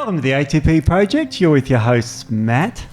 Welcome to the ATP Project. You're with your hosts, Matt,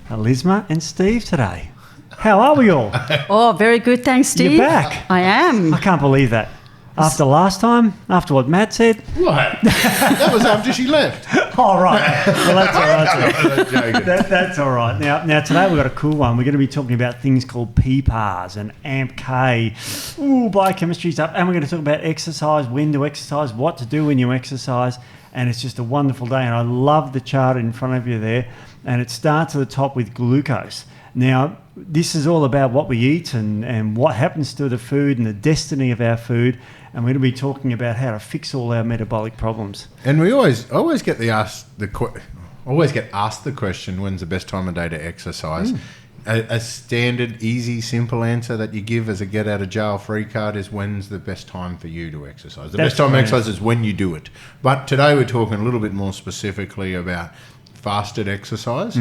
Elizma and Steve today. How are we all? Oh, very good. Thanks, Steve. You're back. I am. I can't believe that. After last time, after what Matt said. What? That was after she left. Oh, right. Well, that's all right. I'm joking. That's all right. Now, today we've got a cool one. We're going to be talking about things called PPARs and AMPK. Ooh, biochemistry stuff. And we're going to talk about exercise, when to exercise, what to do when you exercise. And it's just a wonderful day. And I love the chart in front of you there. And it starts at the top with glucose. Now, this is all about what we eat and what happens to the food and the destiny of our food. And we're going to be talking about how to fix all our metabolic problems. And we always get asked the question, when's the best time of day to exercise? A standard, easy, simple answer that you give as a get-out-of-jail-free card is when's the best time for you to exercise. The best time to exercise is when you do it. But today we're talking a little bit more specifically about fasted exercise,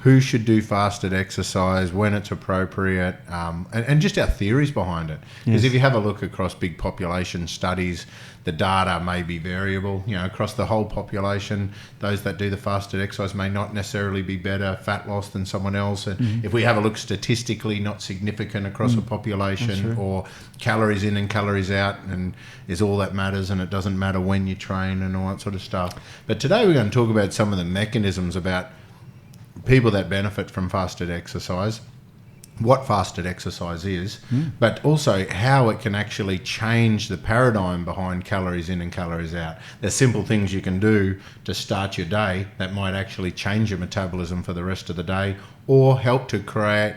who should do fasted exercise, when it's appropriate, and just our theories behind it. Because if you have a look across big population studies, the data may be variable. You know, across the whole population, those that do the fasted exercise may not necessarily be better fat loss than someone else. And if we have a look statistically, not significant across a population, or calories in and calories out, and is all that matters, and it doesn't matter when you train and all that sort of stuff. But today we're going to talk about some of the mechanisms about people that benefit from fasted exercise, what fasted exercise is, but also how it can actually change the paradigm behind calories in and calories out. There's simple things you can do to start your day that might actually change your metabolism for the rest of the day, or help to create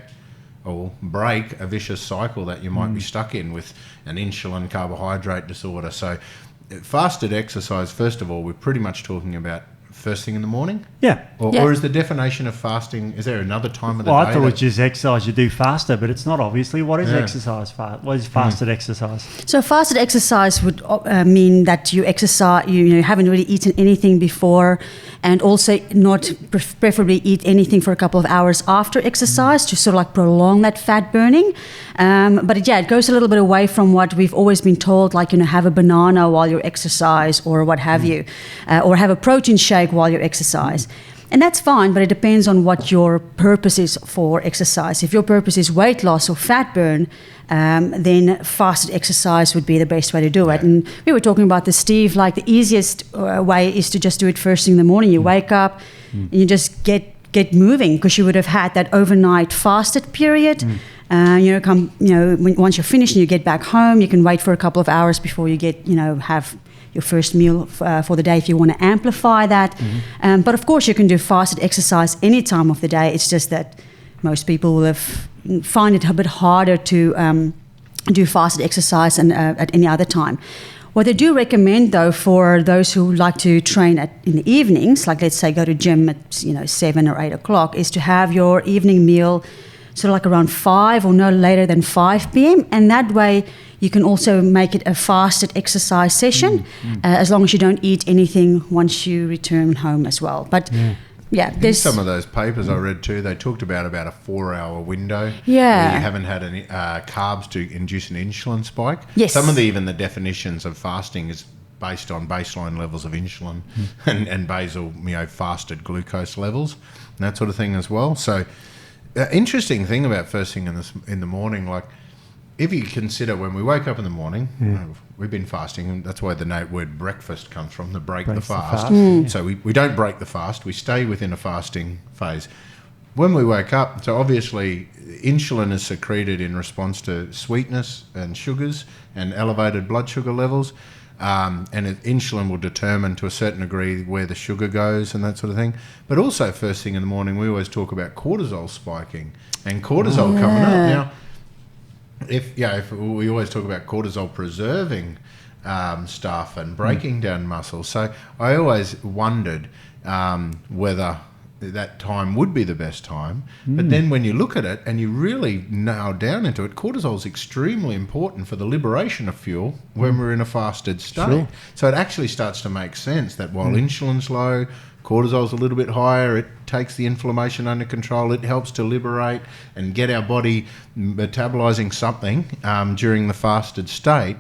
or break a vicious cycle that you might be stuck in with an insulin carbohydrate disorder. So fasted exercise, first of all, we're pretty much talking about first thing in the morning? Yeah. Or is the definition of fasting, is there another time of the day? Well, I thought it was just exercise you do faster, but it's not obviously. What is exercise? What is fasted exercise? So fasted exercise would mean that you exercise, you haven't really eaten anything before, and also not preferably eat anything for a couple of hours after exercise to sort of like prolong that fat burning. But it goes a little bit away from what we've always been told, like, have a banana while you exercise or what have you, or have a protein shake while you exercise. And that's fine, but it depends on what your purpose is for exercise. If your purpose is weight loss or fat burn, then fasted exercise would be the best way to do it. And we were talking about this, Steve, like the easiest way is to just do it first thing in the morning. You wake up and you just get moving, because you would have had that overnight fasted period. Once you're finished and you get back home, you can wait for a couple of hours before you have your first meal for the day if you want to amplify that. But of course, you can do fasted exercise any time of the day. It's just that most people will find it a bit harder to do fasted exercise at any other time. What they do recommend, though, for those who like to train in the evenings, like let's say go to gym at 7 or 8 o'clock, is to have your evening meal sort of like around 5 or no later than 5 p.m. And that way you can also make it a fasted exercise session, as long as you don't eat anything once you return home as well. But there's some of those papers I read too, they talked about a 4-hour window where you haven't had any carbs to induce an insulin spike. Yes. Some of even the definitions of fasting is based on baseline levels of insulin and basal fasted glucose levels and that sort of thing as well. So interesting thing about first thing in the morning, like if you consider when we wake up in the morning, we've been fasting, and that's where the word breakfast comes from, break the fast. So we don't break the fast, we stay within a fasting phase. When we wake up, so obviously insulin is secreted in response to sweetness and sugars and elevated blood sugar levels. And insulin will determine to a certain degree where the sugar goes and that sort of thing. But also first thing in the morning, we always talk about cortisol spiking and cortisol coming up. Now, if we always talk about cortisol preserving stuff and breaking down muscle. So I always wondered whether that time would be the best time. But then when you look at it and you really nail down into it, cortisol is extremely important for the liberation of fuel when we're in a fasted state. Sure. So it actually starts to make sense that while insulin's low, cortisol's a little bit higher, it takes the inflammation under control, it helps to liberate and get our body metabolizing something during the fasted state.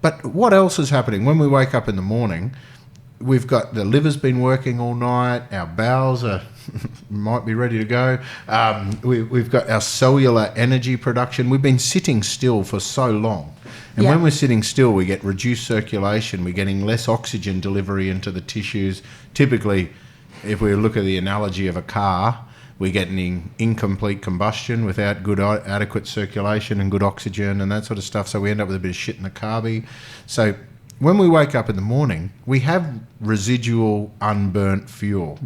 But what else is happening? When we wake up in the morning, we've got the liver's been working all night. Our bowels are might be ready to go. We've got our cellular energy production. We've been sitting still for so long. And when we're sitting still, we get reduced circulation. We're getting less oxygen delivery into the tissues. Typically, if we look at the analogy of a car, we're getting incomplete combustion without good adequate circulation and good oxygen and that sort of stuff. So we end up with a bit of shit in the carby. So when we wake up in the morning, we have residual unburnt fuel.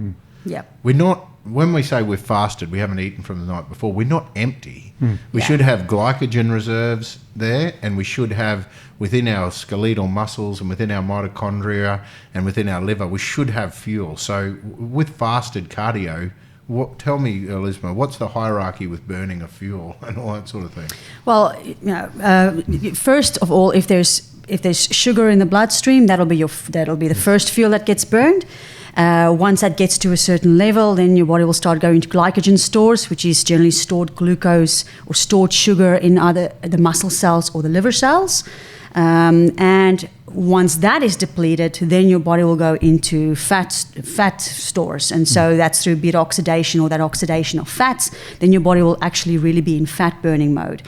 We're not, when we say we're fasted, we haven't eaten from the night before, we're not empty. We should have glycogen reserves there, and we should have within our skeletal muscles and within our mitochondria and within our liver, we should have fuel. So with fasted cardio, tell me, Elizma, what's the hierarchy with burning of fuel and all that sort of thing? Well, first of all, if there's sugar in the bloodstream, that'll be the first fuel that gets burned. Once that gets to a certain level, then your body will start going to glycogen stores, which is generally stored glucose or stored sugar in either the muscle cells or the liver cells. And once that is depleted, then your body will go into fat stores. And so that's through beta oxidation or that oxidation of fats, then your body will actually really be in fat burning mode.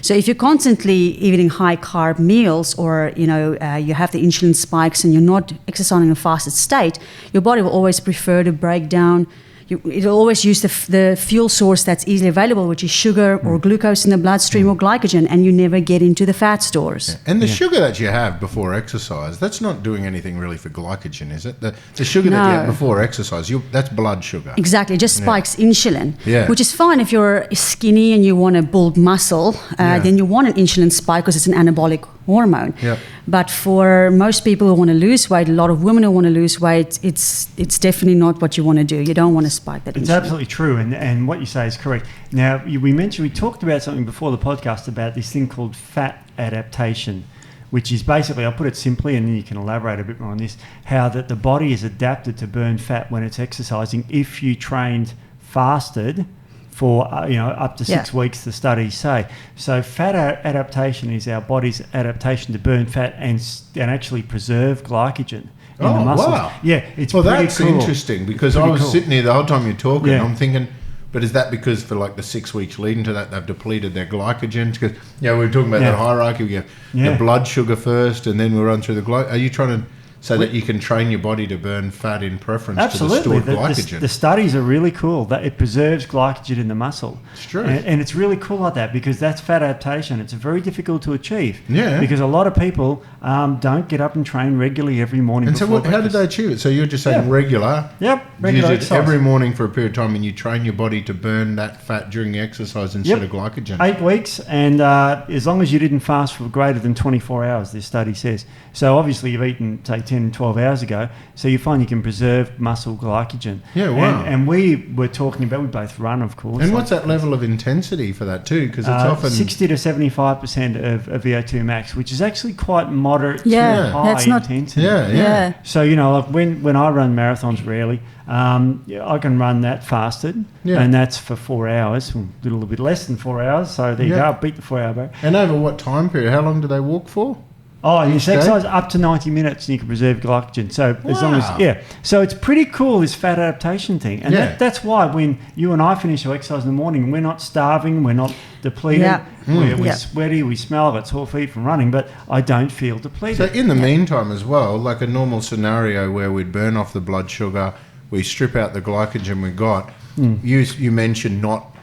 So if you're constantly eating high carb meals or, you have the insulin spikes and you're not exercising in a fasted state, your body will always prefer to break down. It'll always use the fuel source that's easily available, which is sugar or glucose in the bloodstream or glycogen, and you never get into the fat stores. Yeah. And the sugar that you have before exercise, that's not doing anything really for glycogen, is it? The sugar that you have before exercise, that's blood sugar. Exactly. It just spikes insulin, Yeah. which is fine if you're skinny and you want to build muscle. Then you want an insulin spike because it's an anabolic hormone. Yeah. But for most people who want to lose weight, a lot of women who want to lose weight, it's definitely not what you want to do. You don't want to spike that insulin. It's absolutely true, and what you say is correct. Now, we talked about something before the podcast about this thing called fat adaptation, which is basically, I'll put it simply, and then you can elaborate a bit more on this, how that the body is adapted to burn fat when it's exercising if you trained fasted for up to 6 weeks, the studies say. So fat adaptation is our body's adaptation to burn fat and actually preserve glycogen in the muscles. Wow. Yeah, it's pretty that's cool. Interesting, because I was sitting here the whole time you're talking, I'm thinking, but is that because for like the 6 weeks leading to that, they've depleted their glycogen? Because, we were talking about that hierarchy. We have the blood sugar first, and then we run through the glycogen. Are you trying to so that you can train your body to burn fat in preference to the stored glycogen? The studies are really cool. That it preserves glycogen in the muscle. It's true. And it's really cool like that, because that's fat adaptation. It's very difficult to achieve. Yeah. Because a lot of people don't get up and train regularly every morning. And so how did they achieve it? So you're just saying regular? Yep, regular use exercise. it every morning for a period of time, and you train your body to burn that fat during the exercise instead of glycogen. 8 weeks, and as long as you didn't fast for greater than 24 hours, this study says. So obviously you've eaten, say, 10, 12 hours ago, so you find you can preserve muscle glycogen. Yeah, wow. And we were talking about, we both run, of course. And what's that level of intensity for that too? Because it's often 60 to 75% of VO2 max, which is actually quite moderate to high that's not intensity. Yeah. So, like when I run marathons rarely, I can run that fasted, and that's for 4 hours, a little bit less than 4 hours. So there you go, beat the 4 hour barrier. And over what time period? How long do they walk for? Oh, you exercise up to 90 minutes and you can preserve glycogen. So as long as, so it's pretty cool, this fat adaptation thing. And that's why when you and I finish our exercise in the morning, we're not starving, we're not depleted, we're sweaty, we smell, I've got sore feet from running, but I don't feel depleted. So in the meantime as well, like a normal scenario where we'd burn off the blood sugar, we strip out the glycogen we got, you mentioned not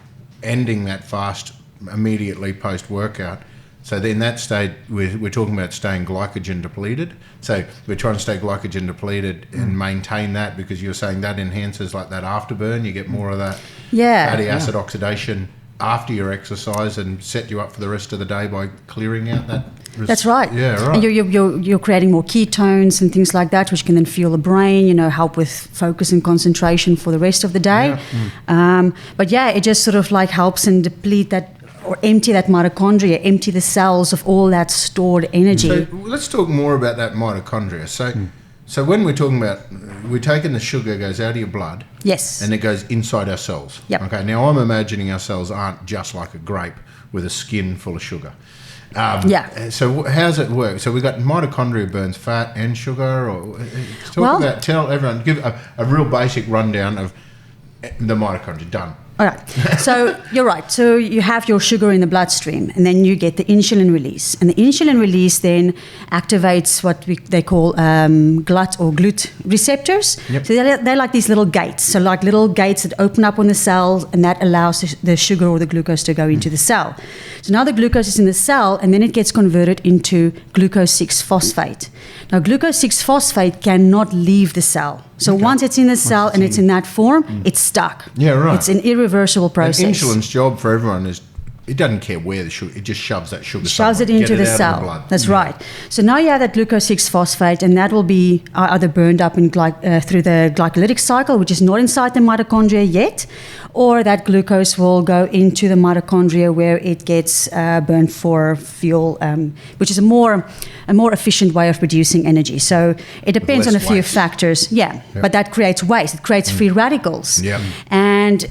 ending that fast immediately post-workout. So in that state, we're talking about staying glycogen depleted. So we're trying to stay glycogen depleted and maintain that, because you're saying that enhances like that afterburn. You get more of that fatty acid oxidation after your exercise and set you up for the rest of the day by clearing out that. That's right. Yeah, right. And you're creating more ketones and things like that, which can then fuel the brain, help with focus and concentration for the rest of the day. But it just sort of like helps and deplete that, or empty that mitochondria, empty the cells of all that stored energy. So let's talk more about that mitochondria. So when we're talking about, we're taking the sugar, goes out of your blood. Yes. And it goes inside our cells. Yep. Okay, now I'm imagining our cells aren't just like a grape with a skin full of sugar. So how does it work? So we've got mitochondria burns fat and sugar. Or tell everyone, give a real basic rundown of the mitochondria. Done. All right. So you're right. So you have your sugar in the bloodstream, and then you get the insulin release. And the insulin release then activates what they call GLUT receptors. Yep. So they're like these little gates. So like little gates that open up on the cells, and that allows the sugar or the glucose to go into the cell. So now the glucose is in the cell, and then it gets converted into glucose 6-phosphate. Now glucose 6-phosphate cannot leave the cell. So once it's in the cell and it's in that form, it's stuck. Yeah, right. It's an irreversible process. And insulin's job for everyone is it doesn't care where the sugar, it just shoves that sugar shoves it into the cell. Blood. That's right. So now you have that glucose 6-phosphate, and that will be either burned up in through the glycolytic cycle, which is not inside the mitochondria yet, or that glucose will go into the mitochondria where it gets burned for fuel, which is a more efficient way of producing energy. So it depends on a few factors. Yeah, but that creates waste. It creates free radicals. Yeah. And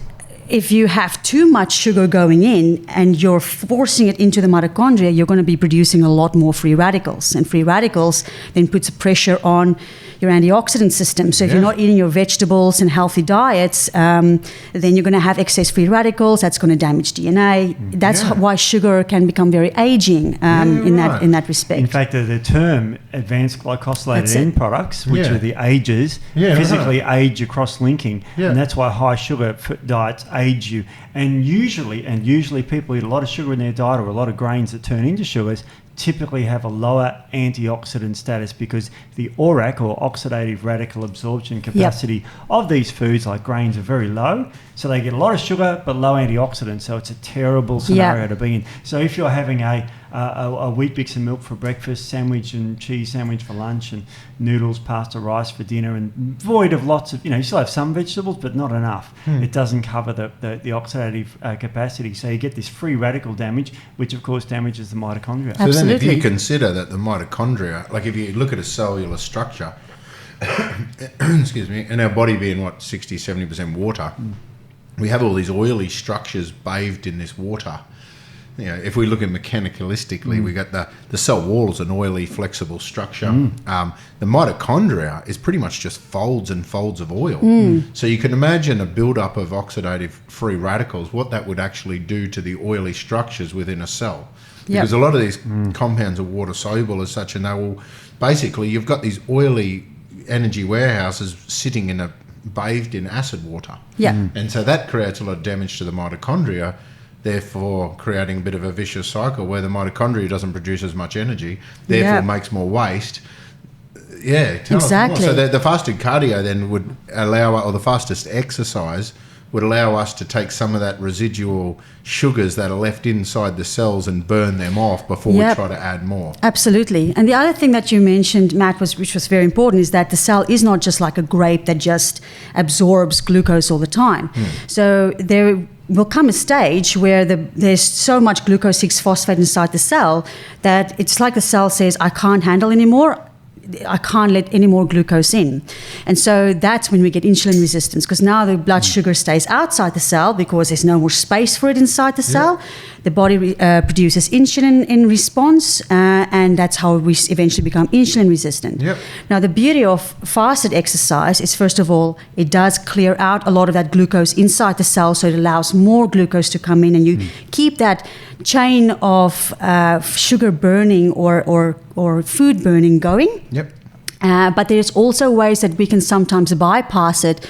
if you have too much sugar going in and you're forcing it into the mitochondria, you're going to be producing a lot more free radicals. And free radicals then puts a pressure on your antioxidant system. So if you're not eating your vegetables and healthy diets, then you're going to have excess free radicals. That's going to damage DNA. That's why sugar can become very aging in that respect. In fact, the term advanced glycosylated end products, which are the ages, physically age your cross-linking. And that's why high sugar diets age you. And usually people eat a lot of sugar in their diet or a lot of grains that turn into sugars typically have a lower antioxidant status because the ORAC, or oxidative radical absorption capacity of these foods like grains, are very low. So they get a lot of sugar but low antioxidants. So it's a terrible scenario to be in. So if you're having a wheat bix and milk for breakfast, sandwich and cheese sandwich for lunch, and noodles, pasta, rice for dinner, and void of lots of, you still have some vegetables but not enough. It doesn't cover the oxidative capacity. So you get this free radical damage, which of course damages the mitochondria. So then if you consider that the mitochondria, like if you look at a cellular structure, excuse me, and our body being 60-70% water, we have all these oily structures bathed in this water. If we look at mechanicalistically, we got the cell wall is an oily, flexible structure. The mitochondria is pretty much just folds and folds of oil. So you can imagine a buildup of oxidative free radicals, what that would actually do to the oily structures within a cell. Because a lot of these compounds are water soluble as such, and they will basically, you've got these oily energy warehouses sitting bathed in acid water. And so that creates a lot of damage to the mitochondria, therefore creating a bit of a vicious cycle where the mitochondria doesn't produce as much energy, therefore makes more waste. Tell us more. So the fasted cardio then would allow, or the fastest exercise would allow us to take some of that residual sugars that are left inside the cells and burn them off before we try to add more. Absolutely. And the other thing that you mentioned, Matt, which was very important, is that the cell is not just like a grape that just absorbs glucose all the time. So there will come a stage where there's so much glucose 6-phosphate inside the cell that it's like the cell says, I can't handle anymore. I can't let any more glucose in. And so that's when we get insulin resistance, because now the blood sugar stays outside the cell because there's no more space for it inside the cell. The body produces insulin in response, and that's how we eventually become insulin resistant. Now, the beauty of fasted exercise is, first of all, it does clear out a lot of that glucose inside the cell, so it allows more glucose to come in, and you keep that chain of sugar burning or food burning going. But there's also ways that we can sometimes bypass it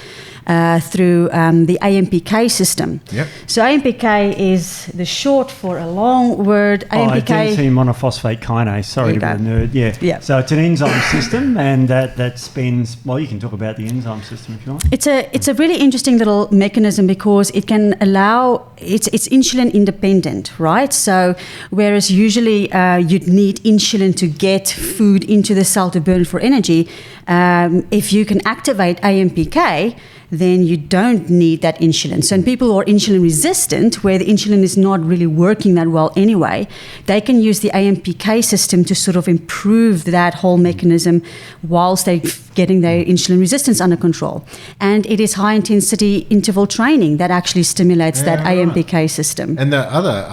through the AMPK system. So AMPK is the short for a long word. AMPK. Adenosine monophosphate kinase. Sorry to be a nerd. So it's an enzyme system, and that spends. Well, you can talk about the enzyme system if you want. It's a really interesting little mechanism because it can allow. It's insulin independent, right? So whereas usually you'd need insulin to get food into the cell to burn for energy, if you can activate AMPK, then you don't need that insulin. So in people who are insulin resistant, where the insulin is not really working that well anyway, they can use the AMPK system to sort of improve that whole mechanism whilst they're getting their insulin resistance under control. And it is high intensity interval training that actually stimulates that AMPK system. And the other,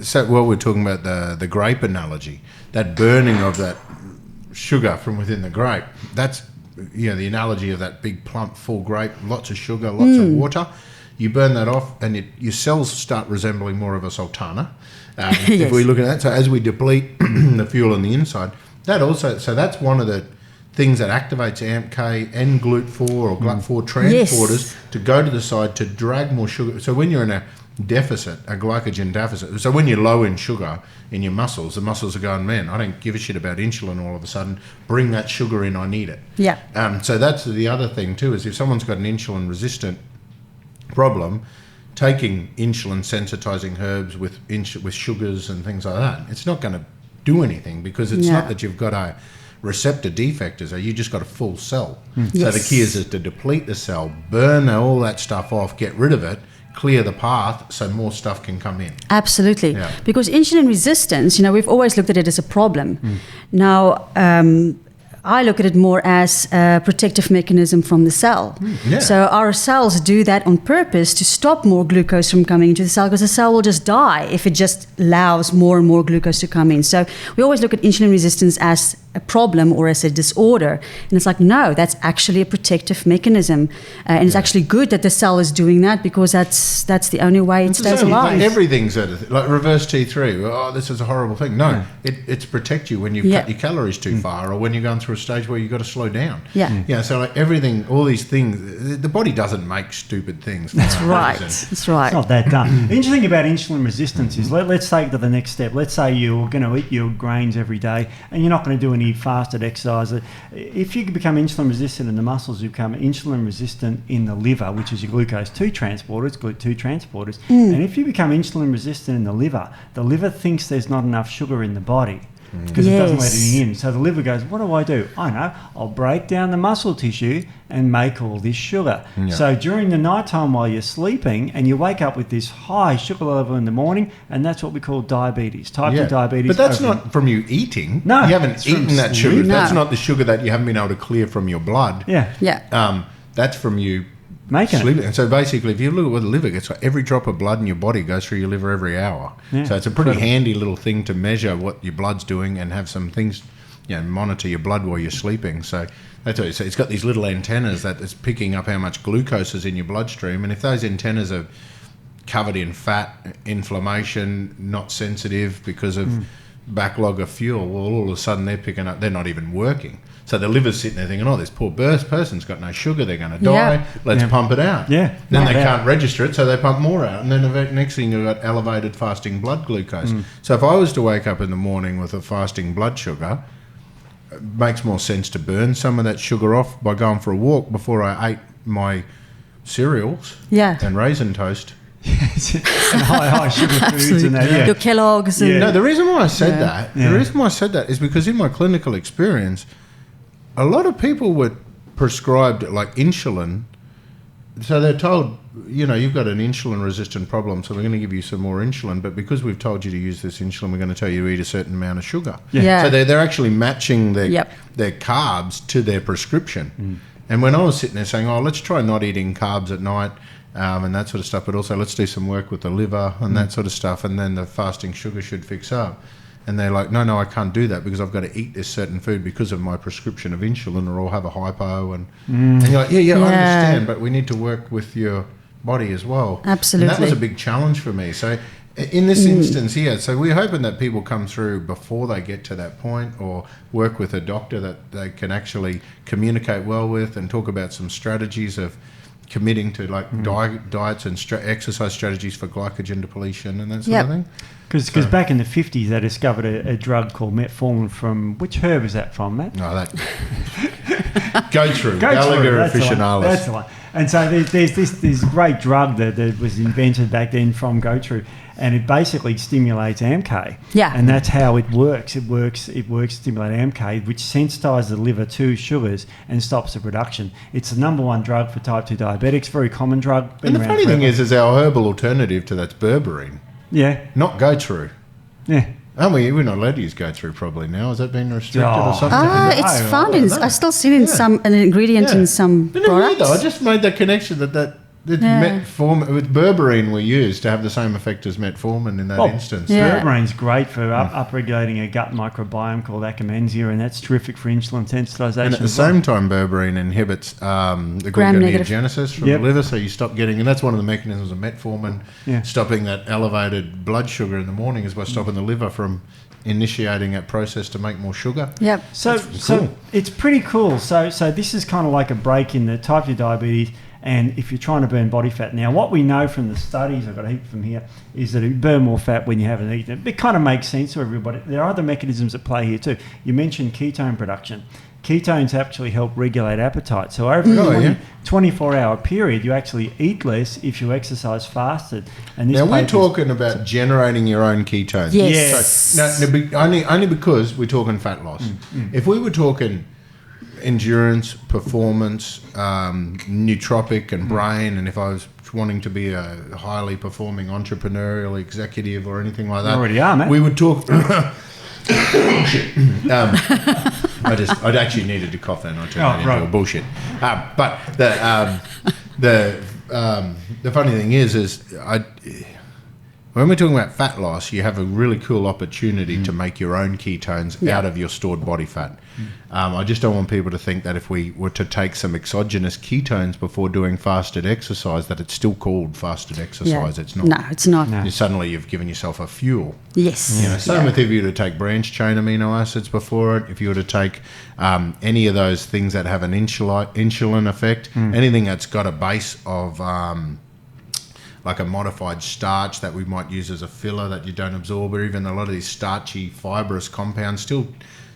so what we're talking about, the grape analogy, that burning of that sugar from within the grape, that's, you know, the analogy of that big plump full grape, lots of sugar, lots of water. You burn that off and your cells start resembling more of a sultana. Yes. If we look at that, so as we deplete the fuel on the inside, that also, so that's one of the things that activates AMPK and GLUT4 or GLUT4 transporters to go to the side to drag more sugar. So when you're in a deficit, a glycogen deficit, so when you're low in sugar in your muscles, the muscles are going, man, I don't give a shit about insulin all of a sudden, bring that sugar in, I need it. Yeah. So that's the other thing too, is if someone's got an insulin resistant problem, taking insulin sensitizing herbs with sugars and things like that, it's not going to do anything, because it's not that you've got a receptor defect, you just got a full cell. So the key is to deplete the cell, burn all that stuff off, get rid of it, clear the path so more stuff can come in. Absolutely. Yeah. Because insulin resistance, you know, we've always looked at it as a problem. Now, I look at it more as a protective mechanism from the cell. Yeah. So our cells do that on purpose to stop more glucose from coming into the cell, because the cell will just die if it just allows more and more glucose to come in. So we always look at insulin resistance as a problem or as a disorder. And it's like, no, that's actually a protective mechanism. And it's actually good that the cell is doing that, because that's the only way it stays alive. Like everything's like reverse T3. Oh, this is a horrible thing. No, it's protect you when you cut your calories too far, or when you're going through a stage where you've got to slow down. Yeah. So like everything, all these things, the body doesn't make stupid things. That's right. That's right. It's not that dumb. The interesting about insulin resistance is, let's take it to the next step. Let's say you're going to eat your grains every day and you're not going to do any fasted exercise. If you become insulin resistant in the muscles, you become insulin resistant in the liver, which is your glucose 2 transporters, GLUT2 transporters. And if you become insulin resistant in the liver thinks there's not enough sugar in the body, because it doesn't let anything in. So the liver goes, what do? I know, I'll break down the muscle tissue and make all this sugar. So during the nighttime while you're sleeping, and you wake up with this high sugar level in the morning, and that's what we call diabetes, type 2 diabetes. But that's not from you eating. No. You haven't eaten that sugar. No. That's not the sugar that you haven't been able to clear from your blood. Yeah. That's from you making sleeping. And so basically, if you look at what the liver gets, every drop of blood in your body goes through your liver every hour. So it's a pretty handy little thing to measure what your blood's doing and have some things, you know, monitor your blood while you're sleeping. So that's what it's got these little antennas that is picking up how much glucose is in your bloodstream. And if those antennas are covered in fat, inflammation, not sensitive because of backlog of fuel, well, all of a sudden they're picking up, they're not even working. So the liver's sitting there thinking, oh, this poor person's got no sugar, they're going to die, let's pump it out. Then they can't register it, so they pump more out. And then the next thing you've got elevated fasting blood glucose. So if I was to wake up in the morning with a fasting blood sugar, it makes more sense to burn some of that sugar off by going for a walk before I ate my cereals and raisin toast. And high sugar foods and that. Your Kellogg's. And No, the reason why I said that is because in my clinical experience, a lot of people were prescribed like insulin. So they're told, you know, you've got an insulin resistant problem, so we're going to give you some more insulin, but because we've told you to use this insulin, we're going to tell you to eat a certain amount of sugar. So they're actually matching their carbs to their prescription. And when I was sitting there saying, oh, let's try not eating carbs at night, and that sort of stuff, but also let's do some work with the liver and that sort of stuff, and then the fasting sugar should fix up. And they're like, no, I can't do that because I've got to eat this certain food because of my prescription of insulin, or I'll have a hypo. And you're like, I understand, but we need to work with your body as well. Absolutely. And that was a big challenge for me. So in this instance here, so we're hoping that people come through before they get to that point, or work with a doctor that they can actually communicate well with and talk about some strategies of committing to like diets and exercise strategies for glycogen depletion and that sort of thing. Because back in the 50s, they discovered a drug called metformin from... Which herb is that from, Matt? No, that... Gallagher officinalis. That's the one. And so there's this great drug that was invented back then from goat rue, and it basically stimulates AMPK. Yeah. And that's how it works. It works to stimulate AMPK, which sensitizes the liver to sugars and stops the production. It's the number one drug for type 2 diabetics, very common drug. And the funny thing is our herbal alternative to that's berberine. Yeah. Not goat rue. Yeah. We're not allowed to use goat rue probably now. Has that been restricted or something? It's found in... I still see it in an ingredient in some products. I just made that connection that metformin with berberine we use to have the same effect as metformin in that instance. Yeah. Berberine's great for upregulating a gut microbiome called Akkermansia, and that's terrific for insulin sensitization. And at the same time, berberine inhibits the gluconeogenesis from the liver, so you stop getting, and that's one of the mechanisms of metformin, stopping that elevated blood sugar in the morning is by stopping the liver from initiating a process to make more sugar. Yep. So it's pretty cool. So this is kind of like a break in the type 2 diabetes. And if you're trying to burn body fat, now what we know from the studies, I've got a heap from here, is that you burn more fat when you haven't eaten it. It kind of makes sense to everybody. There are other mechanisms at play here too. You mentioned ketone production. Ketones actually help regulate appetite. So over a 24-hour period, you actually eat less if you exercise fasted. And this we're talking about generating your own ketones. Yes. So, only because we're talking fat loss. If we were talking endurance, performance, nootropic and brain, and if I was wanting to be a highly performing entrepreneurial executive or anything like that, already are, mate. We would talk. Bullshit. I actually needed to cough and I turned that into a bullshit. But the funny thing is when we're talking about fat loss, you have a really cool opportunity to make your own ketones out of your stored body fat. I just don't want people to think that if we were to take some exogenous ketones before doing fasted exercise, that it's still called fasted exercise. It's not. No, it's not. No. Suddenly you've given yourself a fuel. Yes. Same with if you were to take branched chain amino acids before it, if you were to take any of those things that have an insulin effect, anything that's got a base of... like a modified starch that we might use as a filler that you don't absorb, or even a lot of these starchy fibrous compounds,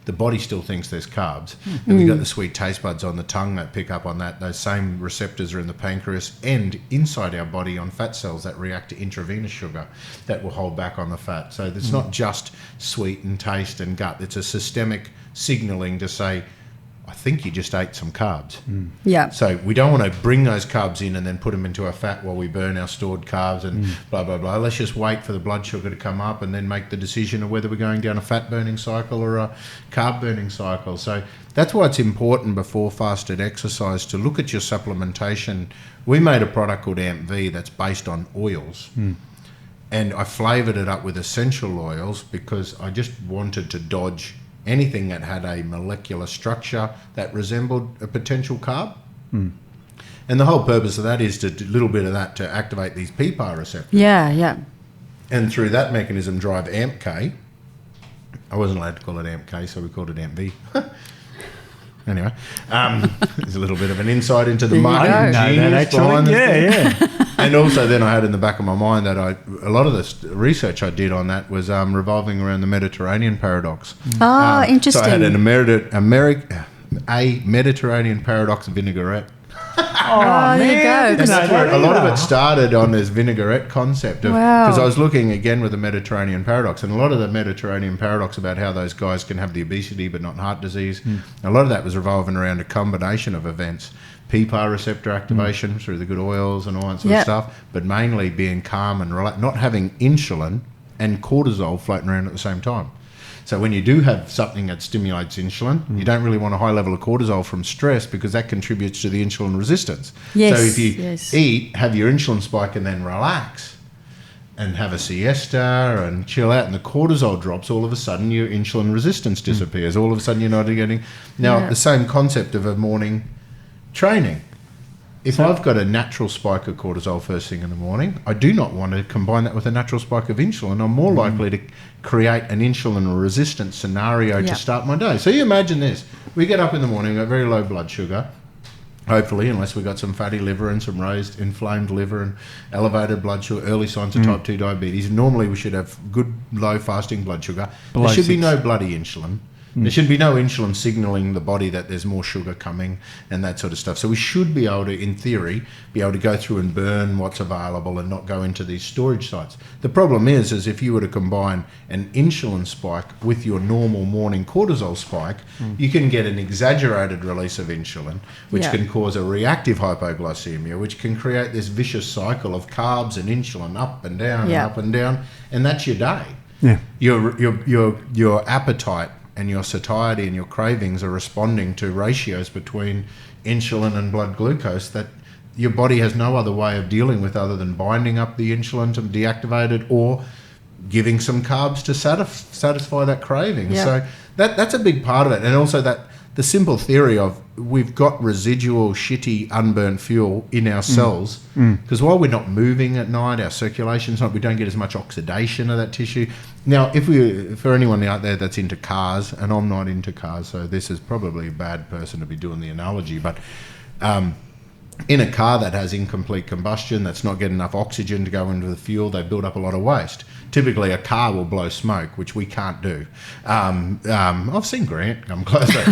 the body still thinks there's carbs. And we've got the sweet taste buds on the tongue that pick up on that. Those same receptors are in the pancreas and inside our body on fat cells that react to intravenous sugar that will hold back on the fat. So it's not just sweet and taste and gut. It's a systemic signaling to say, I think you just ate some carbs. Yeah. So we don't want to bring those carbs in and then put them into our fat while we burn our stored carbs and blah, blah, blah. Let's just wait for the blood sugar to come up and then make the decision of whether we're going down a fat burning cycle or a carb burning cycle. So that's why it's important before fasted exercise to look at your supplementation. We made a product called AMPV that's based on oils. And I flavoured it up with essential oils because I just wanted to dodge anything that had a molecular structure that resembled a potential carb. And the whole purpose of that is to do a little bit of that to activate these PPAR receptors. Yeah. And through that mechanism drive AMPK. I wasn't allowed to call it AMPK, so we called it AMPV. Anyway, there's a little bit of an insight into the marketing genius behind this. And also then I had in the back of my mind that a lot of the research I did on that was revolving around the Mediterranean paradox. Interesting. So I had a Mediterranean paradox vinaigrette. There you go. And that's where a lot of it started on this vinaigrette concept of, because I was looking again with the Mediterranean paradox, and a lot of the Mediterranean paradox about how those guys can have the obesity but not heart disease, a lot of that was revolving around a combination of events. PPAR receptor activation through the good oils and all that sort of stuff, but mainly being calm and not having insulin and cortisol floating around at the same time. So when you do have something that stimulates insulin, you don't really want a high level of cortisol from stress because that contributes to the insulin resistance. Yes, so if you eat, have your insulin spike and then relax and have a siesta and chill out and the cortisol drops, all of a sudden your insulin resistance disappears. All of a sudden you're not getting... Now, the same concept of a morning training. If I've got a natural spike of cortisol first thing in the morning, I do not want to combine that with a natural spike of insulin. I'm more likely to create an insulin resistant scenario to start my day. So you imagine this. We get up in the morning, we've got very low blood sugar. hopefully, unless we've got some fatty liver and some raised inflamed liver and elevated blood sugar, early signs of type 2 diabetes. Normally we should have good low fasting blood sugar. There should be no bloody insulin. There should be no insulin signalling the body that there's more sugar coming and that sort of stuff. So we should be able to, in theory, be able to go through and burn what's available and not go into these storage sites. The problem is if you were to combine an insulin spike with your normal morning cortisol spike, you can get an exaggerated release of insulin, which can cause a reactive hypoglycemia, which can create this vicious cycle of carbs and insulin up and down and up and down, and that's your day. Yeah. Your appetite and your satiety and your cravings are responding to ratios between insulin and blood glucose that your body has no other way of dealing with other than binding up the insulin to deactivate it or giving some carbs to satisfy that craving. Yeah. So that's a big part of it. And also that the simple theory of we've got residual shitty unburnt fuel in our cells because while we're not moving at night, our circulation's not, we don't get as much oxidation of that tissue. Now, for anyone out there that's into cars, and I'm not into cars, so this is probably a bad person to be doing the analogy, but in a car that has incomplete combustion, that's not getting enough oxygen to go into the fuel, they build up a lot of waste. Typically, a car will blow smoke, which we can't do. I've seen Grant come closer.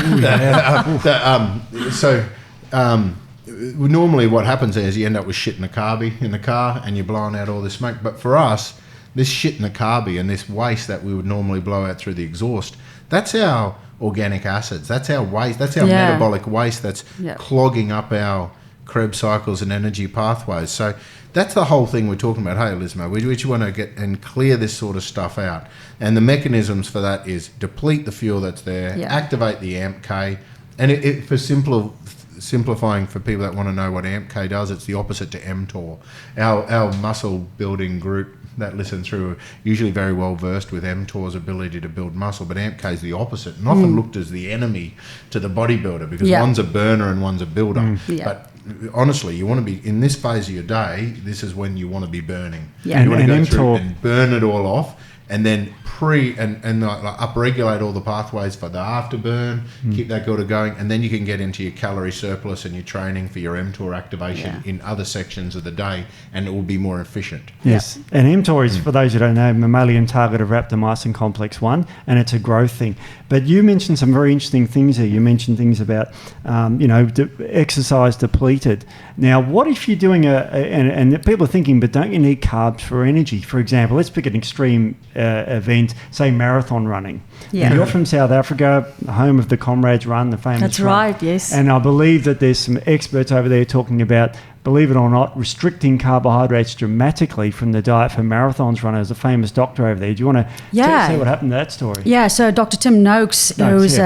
Normally what happens is you end up with shit in the carby in the car and you're blowing out all this smoke. But for us, this shit in the carby and this waste that we would normally blow out through the exhaust, that's our organic acids. That's our waste. That's our metabolic waste that's clogging up our Krebs cycles and energy pathways. So that's the whole thing we're talking about. Hey, Elizma, we want to get and clear this sort of stuff out. And the mechanisms for that is deplete the fuel that's there, activate the AMPK. And for simplifying for people that want to know what AMPK does, it's the opposite to mTOR. Our muscle building group that listen through are usually very well versed with mTOR's ability to build muscle, but AMPK is the opposite and often looked as the enemy to the bodybuilder because one's a burner and one's a builder. But honestly, you want to be in this phase of your day. This is when you want to be burning. You want to go through and burn it all off, and then upregulate all the pathways for the afterburn. Keep that going, and then you can get into your calorie surplus and your training for your mTOR activation in other sections of the day, and it will be more efficient. Yes, and mTOR is, for those who don't know, mammalian target of rapamycin complex 1, and it's a growth thing. But you mentioned some very interesting things here. You mentioned things about, exercise depleted. Now, what if you're doing and people are thinking, but don't you need carbs for energy? For example, let's pick an extreme event, say marathon running. Yeah. You're from South Africa, home of the Comrades Run, the famous That's run. right, yes. And I believe that there's some experts over there talking about, believe it or not, restricting carbohydrates dramatically from the diet for marathons runners. A famous doctor over there. Do you want to say what happened to that story? Yeah, so Dr. Tim Noakes, who's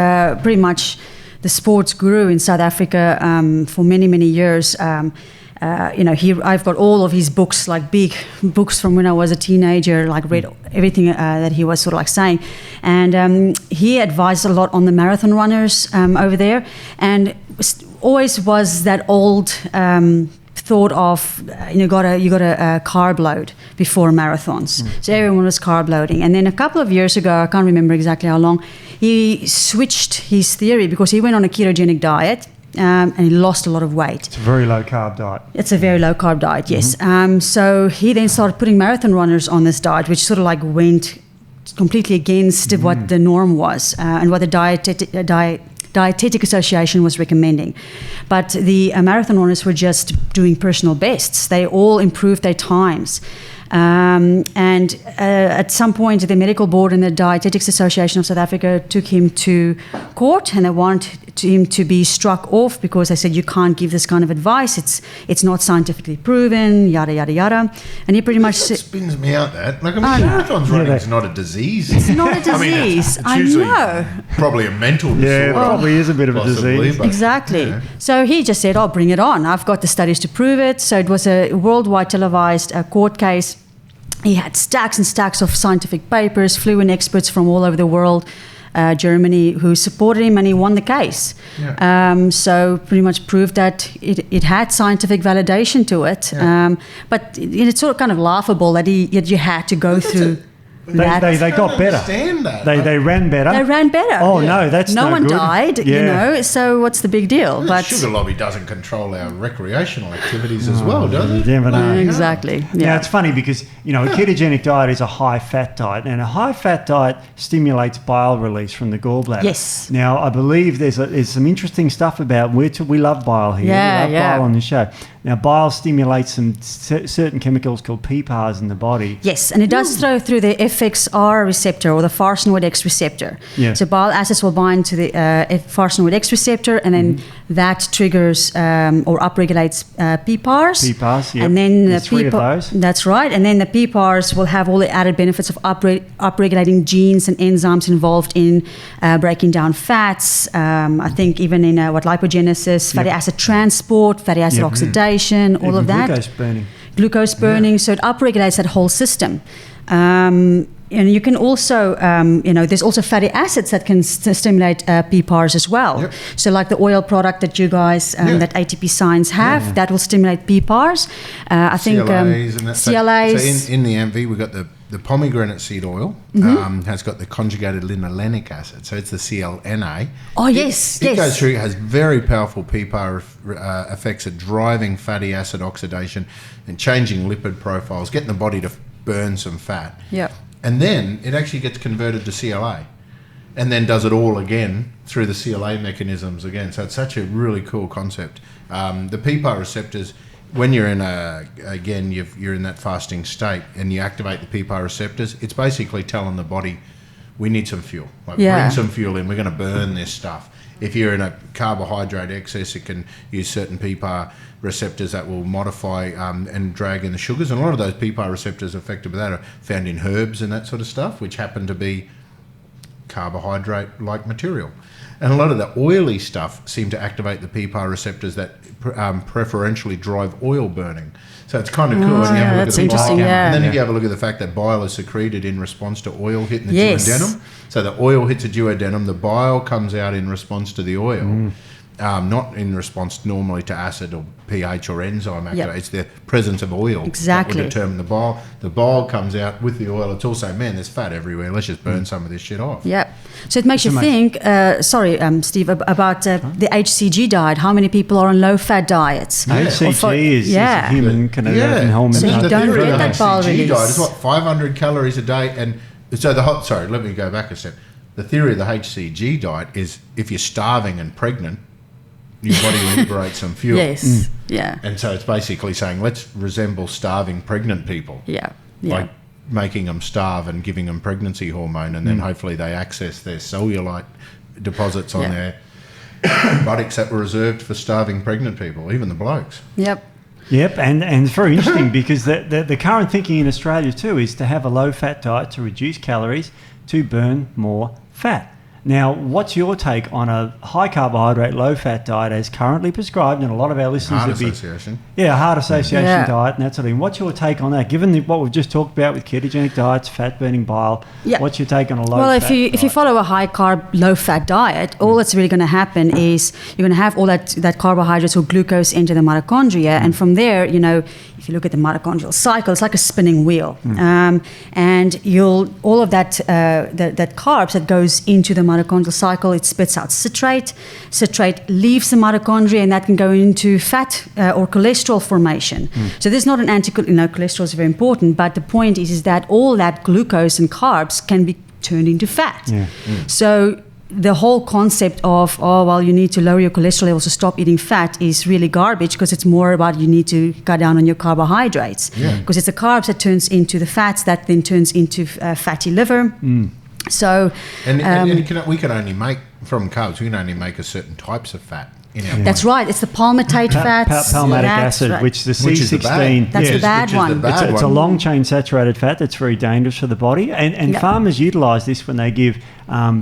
pretty much the sports guru in South Africa for many, many years. I've got all of his books, like big books from when I was a teenager, like read everything that he was sort of like saying. And he advised a lot on the marathon runners over there. And always was that old thought of, you got a carb load before marathons. So everyone was carb loading. And then a couple of years ago, I can't remember exactly how long, he switched his theory because he went on a ketogenic diet. And he lost a lot of weight. It's a very low carb diet. It's a very low carb diet, yes. So he then started putting marathon runners on this diet, which sort of like went completely against what the norm was and what the Dietetic Association was recommending. But the marathon runners were just doing personal bests. They all improved their times. And at some point, the medical board and the Dietetics Association of South Africa took him to court, and they wanted him to be struck off because they said you can't give this kind of advice. It's not scientifically proven. Yada yada yada. And he pretty much spins me out. That marathons running is not a disease. It's not a disease. I know. Probably a mental disorder. Yeah, it probably is a bit of a disease. Exactly. Yeah. So he just said, "Oh, bring it on. I've got the studies to prove it." So it was a worldwide televised court case. He had stacks and stacks of scientific papers, flew in experts from all over the world, Germany, who supported him, and he won the case. Yeah. So pretty much proved that it had scientific validation to it. Yeah. But it's sort of kind of laughable that you had to go through. They got better. Understand that. They ran better. They ran better. Oh no, that's no no one good. died, you know. So what's the big deal? The sugar lobby doesn't control our recreational activities as well, does it? You never know. Exactly. Yeah. Now, it's funny because, you know, a ketogenic diet is a high-fat diet, and a high-fat diet stimulates bile release from the gallbladder. Yes. Now, I believe there's some interesting stuff about, we love bile here. Yeah, we love bile on the show. Now, bile stimulates some certain chemicals called PPARs in the body. Yes, and it does throw through the FXR receptor or the farnesenoid X receptor. Yeah. So bile acids will bind to the farnesenoid X receptor, and then that triggers or upregulates PPARs. PPARs, yeah. And then There's three of those. That's right. And then the PPARs will have all the added benefits of upregulating genes and enzymes involved in breaking down fats. I think even in lipogenesis, fatty acid transport, fatty acid oxidation, all of that. Glucose burning. So it upregulates that whole system. And you can also, there's also fatty acids that can stimulate PPARs as well. Yep. So like the oil product that you guys, that ATP Science have, that will stimulate PPARs. I think CLAs and that. CLAs. So in the AMV, we've got the pomegranate seed oil has got the conjugated linolenic acid. So it's the CLNA. Oh, yes. It goes through, it has very powerful PPAR effects at driving fatty acid oxidation and changing lipid profiles, getting the body to burn some fat. Yeah. And then it actually gets converted to CLA and then does it all again through the CLA mechanisms again. So it's such a really cool concept. The PPAR receptors, when you're in you're in that fasting state and you activate the PPAR receptors, it's basically telling the body, we need some fuel. Bring some fuel in. We're going to burn this stuff. If you're in a carbohydrate excess, it can use certain PPAR receptors that will modify and drag in the sugars. And a lot of those PPAR receptors affected by that are found in herbs and that sort of stuff, which happen to be carbohydrate-like material. And a lot of the oily stuff seem to activate the PPAR receptors that preferentially drive oil burning. So it's kind of cool. That's interesting. And then if you have a look at the fact that bile is secreted in response to oil hitting the duodenum. So the oil hits the duodenum, the bile comes out in response to the oil. Not in response normally to acid or pH or enzyme activation. It's the presence of oil that will determine the bile. The bile comes out with the oil. It's also, there's fat everywhere. Let's just burn some of this shit off. Yep. So it makes you think, Steve, about the HCG diet. How many people are on low-fat diets? HCG is human converting hormone. So you don't get that bile release. Diet is 500 calories a day. And so let me go back a step. The theory of the HCG diet is if you're starving and pregnant, your body will liberate some fuel. Yes. Yeah. And so it's basically saying, let's resemble starving pregnant people. Yeah. By making them starve and giving them pregnancy hormone, and then hopefully they access their cellulite deposits on their buttocks that were reserved for starving pregnant people, even the blokes. Yep. Yep, and it's very interesting because the current thinking in Australia too is to have a low-fat diet to reduce calories to burn more fat. Now, what's your take on a high-carbohydrate, low-fat diet as currently prescribed? And a lot of our listeners Heart association. Heart association diet and that sort of thing. What's your take on that? Given what we've just talked about with ketogenic diets, fat-burning bile, what's your take on a low-fat diet? Well, if you follow a high-carb, low-fat diet, all that's really going to happen is you're going to have all that carbohydrates or glucose into the mitochondria, and from there, if you look at the mitochondrial cycle, it's like a spinning wheel, and all of that carbs that goes into the mitochondrial cycle, it spits out citrate. Citrate leaves the mitochondria, and that can go into fat or cholesterol formation. So this is not an cholesterol is very important, but the point is that all that glucose and carbs can be turned into fat. So the whole concept of, you need to lower your cholesterol levels to stop eating fat is really garbage, because it's more about you need to cut down on your carbohydrates, because it's the carbs that turns into the fats that then turns into fatty liver. So, we can only make from carbs. We can only make a certain types of fat. That's right. It's the palmitate fats. Palmatic acid, which the C16. That's the bad one. It's a long chain saturated fat that's very dangerous for the body. And farmers utilise this when they give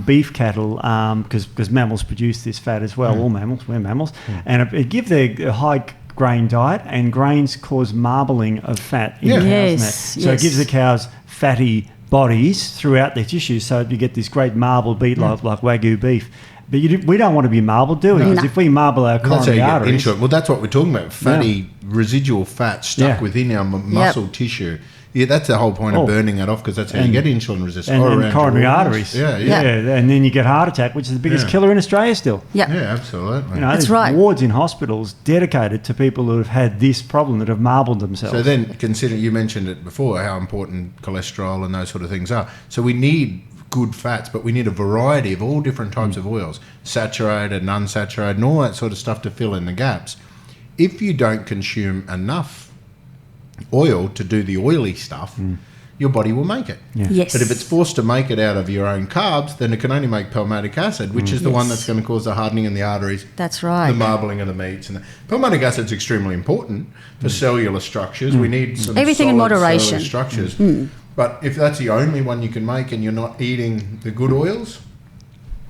beef cattle, because mammals produce this fat as well. All mammals, we're mammals. And it give the high grain diet, and grains cause marbling of fat in cows. So it gives the cows fatty bodies throughout their tissues, so you get this great marbled beef like Wagyu beef. But we don't want to be marbled, do we? Because if we marble our coronary arteries... Well, that's what we're talking about. Fatty residual fat stuck within our muscle tissue Yeah, that's the whole point of burning that off, because that's how you get insulin resistance. And coronary arteries. Yeah. And then you get heart attack, which is the biggest killer in Australia still. Yeah, absolutely. You know, that's there's right. wards in hospitals dedicated to people who have had this problem, that have marbled themselves. So then, consider, you mentioned it before, how important cholesterol and those sort of things are. So we need good fats, but we need a variety of all different types of oils, saturated and unsaturated, and all that sort of stuff to fill in the gaps. If you don't consume enough oil to do the oily stuff, your body will make it. Yeah. Yes. But if it's forced to make it out of your own carbs, then it can only make palmitic acid, which is the one that's going to cause the hardening in the arteries. That's right. The marbling of the meats. And palmitic acid is extremely important for cellular structures. We need some everything in solid moderation. cellular structures. But if that's the only one you can make and you're not eating the good oils,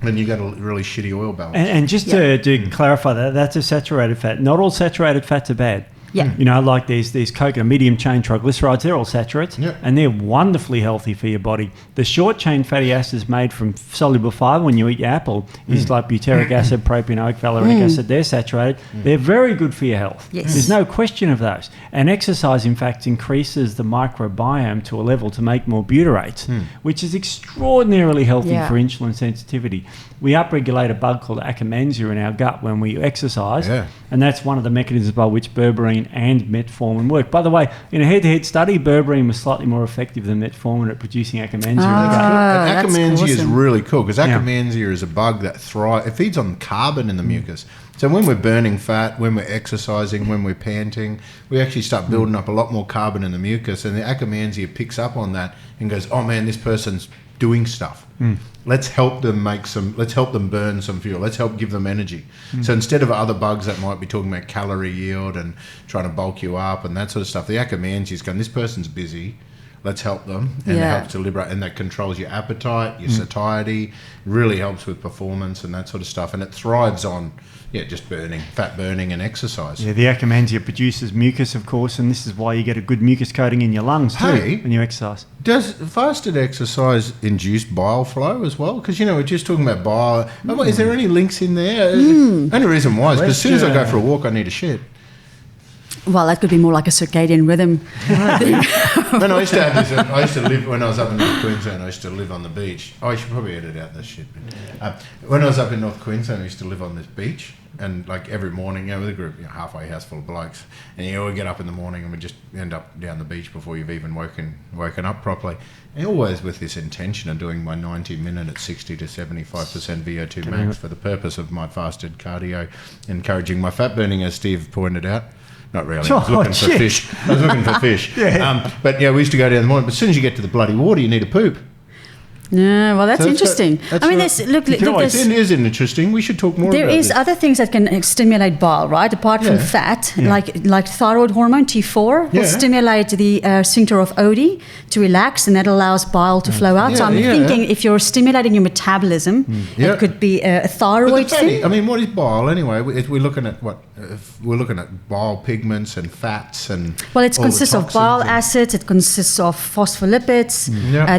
then you get a really shitty oil balance. And just to clarify that, that's a saturated fat. Not all saturated fats are bad. Yeah. You know, like these coconut medium chain triglycerides, they're all saturates, and they're wonderfully healthy for your body. The short chain fatty acids made from soluble fiber when you eat your apple is like butyric acid, propanoic, valeric acid. They're saturated. They're very good for your health. Yes. There's no question of those. And exercise, in fact, increases the microbiome to a level to make more butyrates, which is extraordinarily healthy for insulin sensitivity. We upregulate a bug called Akkermansia in our gut when we exercise, and that's one of the mechanisms by which berberine and metformin work. By the way, in a head-to-head study, berberine was slightly more effective than metformin at producing Akkermansia in the gut. And Akkermansia is awesome. really cool, because Akkermansia is a bug that thrives. It feeds on carbon in the mucus. So when we're burning fat, when we're exercising, when we're panting, we actually start building up a lot more carbon in the mucus, and the Akkermansia picks up on that and goes, oh man, this person's doing stuff. Let's help them let's help them burn some fuel. Let's help give them energy. So instead of other bugs that might be talking about calorie yield and trying to bulk you up and that sort of stuff, the Akkermansia is going, this person's busy. Let's help them. And it helps to liberate, and that controls your appetite, your satiety, really helps with performance and that sort of stuff. And it thrives on just fat burning and exercise. Yeah, the Akkermansia produces mucus, of course, and this is why you get a good mucus coating in your lungs too when you exercise. Does fasted exercise induce bile flow as well? Because, we're just talking about bile. Is there any links in there? Only reason why is because as soon as I go for a walk, I need a shit. Well, that could be more like a circadian rhythm. When I used to have this, I used to live, when I was up in North Queensland, I used to live on the beach. Oh, I should probably edit out this shit. But, when I was up in North Queensland, I used to live on this beach. And like every morning, with a group, halfway house full of blokes, and we get up in the morning and we just end up down the beach before you've even woken up properly. And always with this intention of doing my 90-minute at 60 to 75% VO2 max for the purpose of my fasted cardio, encouraging my fat burning, as Steve pointed out. Not really. I was looking for fish. But we used to go down in the morning. But as soon as you get to the bloody water, you need a poop. Yeah, well, that's interesting. I mean, it is interesting. We should talk more about this. There is other things that can stimulate bile, right? Apart from fat, like thyroid hormone, T4, will stimulate the sphincter of Oddi to relax, and that allows bile to flow out. So I'm thinking if you're stimulating your metabolism, it could be a thyroid thing. I mean, what is bile anyway? We're looking at what? We're looking at bile pigments and fats and it consists of bile acids. It consists of phospholipids.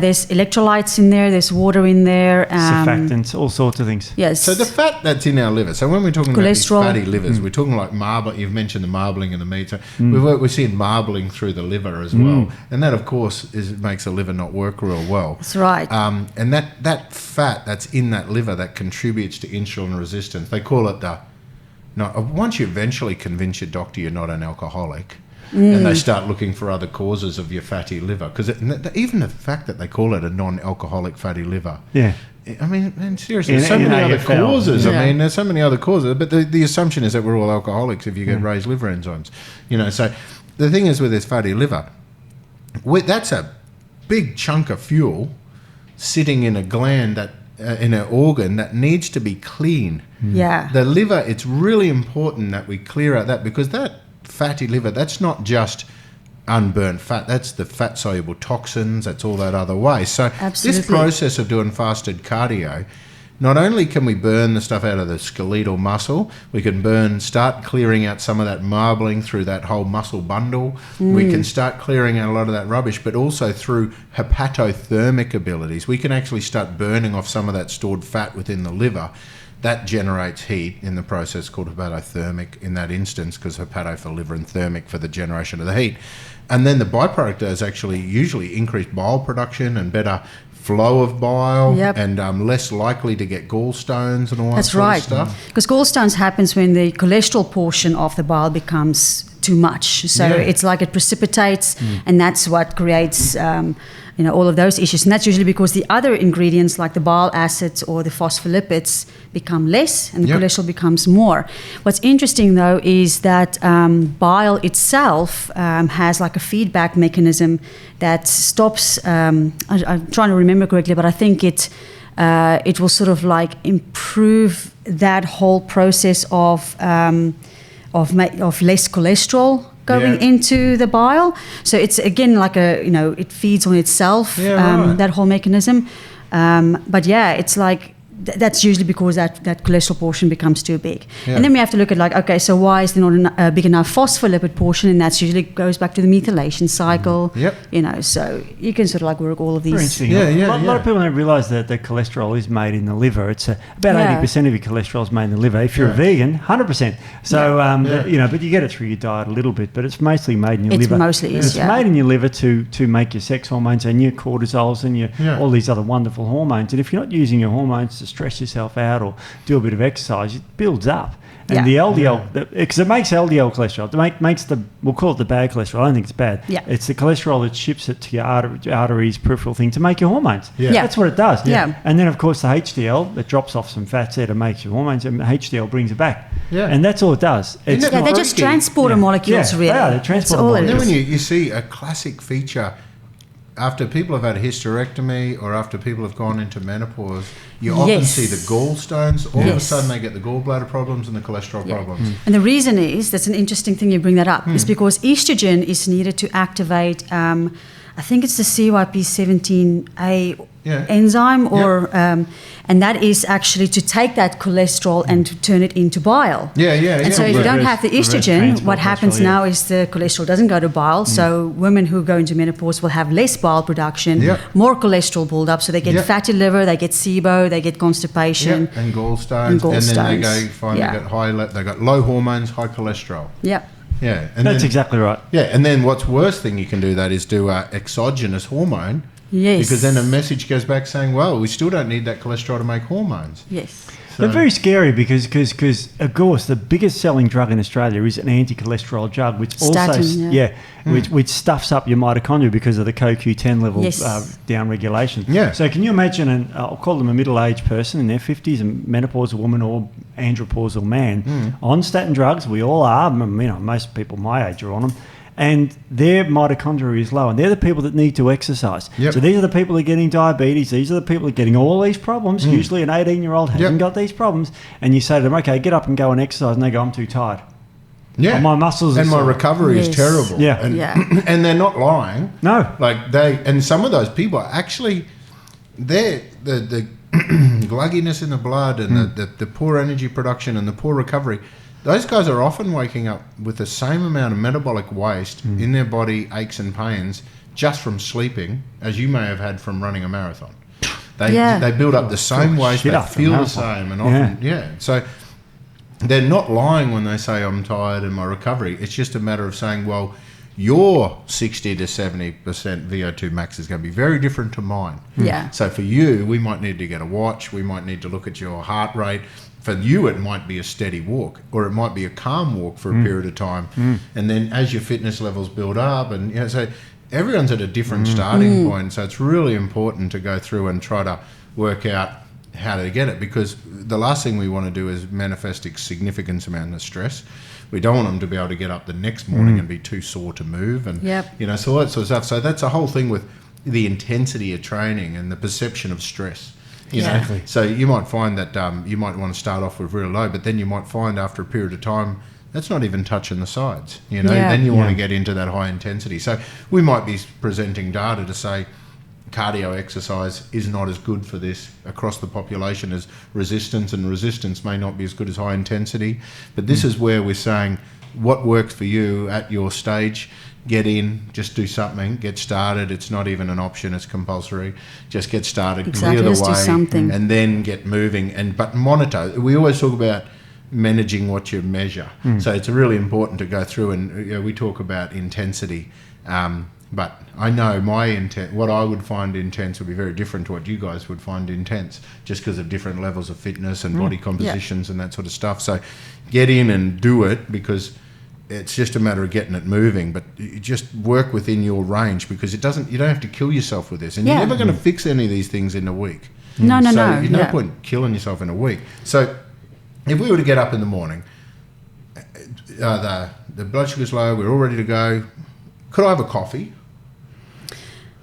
There's electrolytes in there. There's water in there. Surfactants, all sorts of things. Yes. So the fat that's in our liver. So when we're talking about these fatty livers, we're talking like marble. You've mentioned the marbling in the meat. So we're seeing marbling through the liver as well, and that of course makes the liver not work real well. That's right. And that fat that's in that liver that contributes to insulin resistance. They call it once you eventually convince your doctor you're not an alcoholic. And they start looking for other causes of your fatty liver. Because even the fact that they call it a non-alcoholic fatty liver. Yeah. I mean, man, seriously, there's so many other causes. I mean, there's so many other causes. But the assumption is that we're all alcoholics if you get raised liver enzymes. So the thing is with this fatty liver, that's a big chunk of fuel sitting in a gland that in an organ that needs to be clean. Yeah. The liver, it's really important that we clear out that, because that fatty liver, that's not just unburnt fat, that's the fat soluble toxins, that's all that other way. So this process of doing fasted cardio, not only can we burn the stuff out of the skeletal muscle, we can start clearing out some of that marbling through that whole muscle bundle. We can start clearing out a lot of that rubbish, but also through hepatothermic abilities. We can actually start burning off some of that stored fat within the liver that generates heat in the process called hepatothermic in that instance, because hepato for liver and thermic for the generation of the heat. And then the byproduct is actually usually increased bile production and better flow of bile, and less likely to get gallstones and all that sort of stuff. Because gallstones happens when the cholesterol portion of the bile becomes too much. So it's like it precipitates, and that's what creates all of those issues. And that's usually because the other ingredients like the bile acids or the phospholipids become less and the cholesterol becomes more. What's interesting though is that bile itself has like a feedback mechanism that stops, I'm trying to remember correctly, but I think it will sort of like improve that whole process of less cholesterol going into the bile. So it's again like it feeds on itself, that whole mechanism. But it's like that's usually because that cholesterol portion becomes too big. And then we have to look at like, okay, so why is there not a big enough phospholipid portion? And that's usually goes back to the methylation cycle. So you can sort of like work all of these. A lot of people don't realise that the cholesterol is made in the liver. It's about 80% of your cholesterol is made in the liver. If you're a vegan, 100%. So, but you get it through your diet a little bit, but it's mostly made in your liver. It's made in your liver to make your sex hormones and your cortisols and your all these other wonderful hormones. And if you're not using your hormones to stress yourself out or do a bit of exercise, it builds up. And the LDL, because it makes LDL cholesterol, it makes we'll call it the bad cholesterol. I don't think it's bad. It's the cholesterol that ships it to your arteries, peripheral thing to make your hormones. That's what it does. And then, of course, the HDL that drops off some fats there to make your hormones, and HDL brings it back. And that's all it does. They're just transporter molecules, really. They're transporter molecules. And then when you see a classic feature after people have had a hysterectomy or after people have gone into menopause, you often see the gallstones. All of a sudden they get the gallbladder problems and the cholesterol problems. And the reason is, that's an interesting thing you bring that up, is because estrogen is needed to activate, I think it's the CYP17A enzyme, or and that is actually to take that cholesterol and to turn it into bile. And so if you don't have the estrogen, what happens now is the cholesterol doesn't go to bile. So women who go into menopause will have less bile production, more cholesterol build-up. So they get fatty liver, they get SIBO, they get constipation. And gallstones. And then they got low hormones, high cholesterol. And that's exactly right. And then what's worse thing you can do that is do exogenous hormone. Because then a message goes back saying, well, we still don't need that cholesterol to make hormones. They're very scary because of course the biggest selling drug in Australia is an anti-cholesterol drug, which which stuffs up your mitochondria because of the CoQ10 level down regulation. So can you imagine I'll call them a middle-aged person in their 50s, a menopausal woman or andropausal man on statin drugs? We all are. Most people my age are on them. And their mitochondria is low, and they're the people that need to exercise. So these are the people that are getting diabetes. These are the people that are getting all these problems. Usually an 18-year-old hasn't got these problems. And you say to them, okay, get up and go and exercise. And they go, I'm too tired. Oh, my muscles are my recovery is terrible. And they're not lying. No. And some of those people are actually, the glugginess in the blood and the poor energy production and the poor recovery, those guys are often waking up with the same amount of metabolic waste in their body, aches and pains, just from sleeping as you may have had from running a marathon. They build up the same waste, they feel the same, and often, So they're not lying when they say I'm tired and my recovery. It's just a matter of saying, well, your 60 to 70% VO2 max is going to be very different to mine. So for you, we might need to get a watch. We might need to look at your heart rate. For you, it might be a steady walk, or it might be a calm walk for a period of time. And then as your fitness levels build up, and so everyone's at a different starting point. So it's really important to go through and try to work out how to get it, because the last thing we want to do is manifest a significant amount of stress. We don't want them to be able to get up the next morning and be too sore to move, and so all that sort of stuff. So that's a whole thing with the intensity of training and the perception of stress. Exactly. So you might find that you might want to start off with really low, but then you might find after a period of time that's not even touching the sides. Then you want to get into that high intensity. So we might be presenting data to say cardio exercise is not as good for this across the population as resistance, and resistance may not be as good as high intensity. But this is where we're saying what works for you at your stage. Get in, just do something, get started. It's not even an option, it's compulsory. Just get started, Exactly, clear the just do way, something. and then get moving. But monitor. We always talk about managing what you measure. So it's really important to go through, and we talk about intensity. But I know my intent, what I would find intense would be very different to what you guys would find intense, just because of different levels of fitness and body compositions and that sort of stuff. So get in and do it, because it's just a matter of getting it moving. But you just work within your range, because you don't have to kill yourself with this, and you're never going to fix any of these things in a week. No. There's no point killing yourself in a week. So if we were to get up in the morning, the blood sugar's low, we're all ready to go. Could I have a coffee?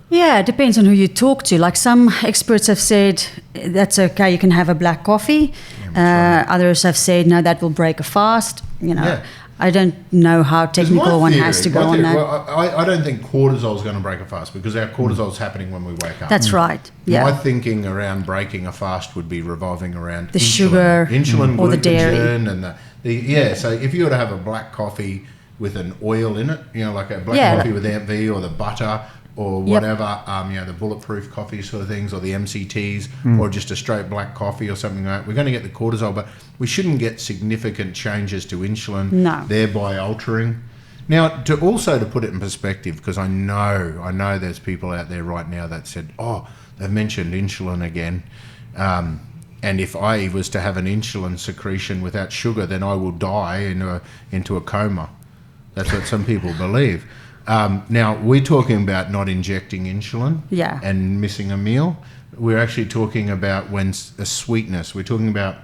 Yeah, it depends on who you talk to. Like some experts have said, that's okay, you can have a black coffee. Others have said, no, that will break a fast. I don't know how technical one has to go on that. Well, I don't think cortisol is going to break a fast, because our cortisol is happening when we wake up. That's right. Yeah. My thinking around breaking a fast would be revolving around the insulin. sugar, or the dairy, and So if you were to have a black coffee with an oil in it, like a black coffee with AMP or the butter, or whatever, the bulletproof coffee sort of things, or the MCTs, or just a straight black coffee or something like that. We're going to get the cortisol, but we shouldn't get significant changes to insulin, thereby altering. Now, to put it in perspective, because I know there's people out there right now that said, they've mentioned insulin again, and if I was to have an insulin secretion without sugar, then I will die into a coma. That's what some people believe. Now, we're talking about not injecting insulin and missing a meal. We're actually talking about a sweetness. We're talking about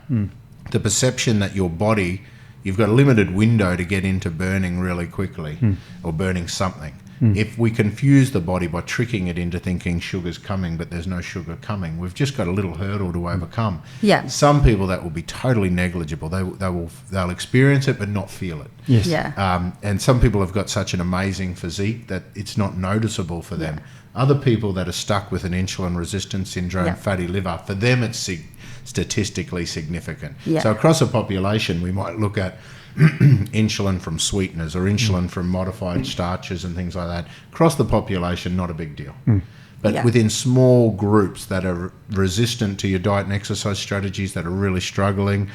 the perception that your body, you've got a limited window to get into burning really quickly or burning something. If we confuse the body by tricking it into thinking sugar's coming, but there's no sugar coming, we've just got a little hurdle to overcome. Yeah. Some people, that will be totally negligible. They'll experience it but not feel it. Yes. Yeah. And some people have got such an amazing physique that it's not noticeable for them. Other people that are stuck with an insulin resistance syndrome, fatty liver, for them it's statistically significant. Yeah. So across a population, we might look at insulin from sweeteners or insulin from modified starches and things like that. Across the population, not a big deal. But within small groups that are resistant to your diet and exercise strategies, that are really struggling,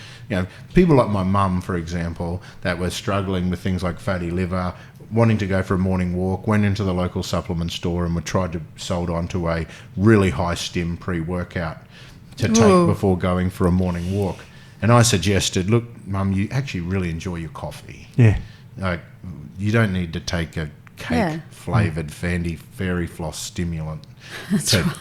people like my mum, for example, that were struggling with things like fatty liver, wanting to go for a morning walk, went into the local supplement store and were sold onto a really high stim pre-workout to take before going for a morning walk. And I suggested, look, Mum, you actually really enjoy your coffee. Yeah. Like, you don't need to take a cake-flavoured fairy floss stimulant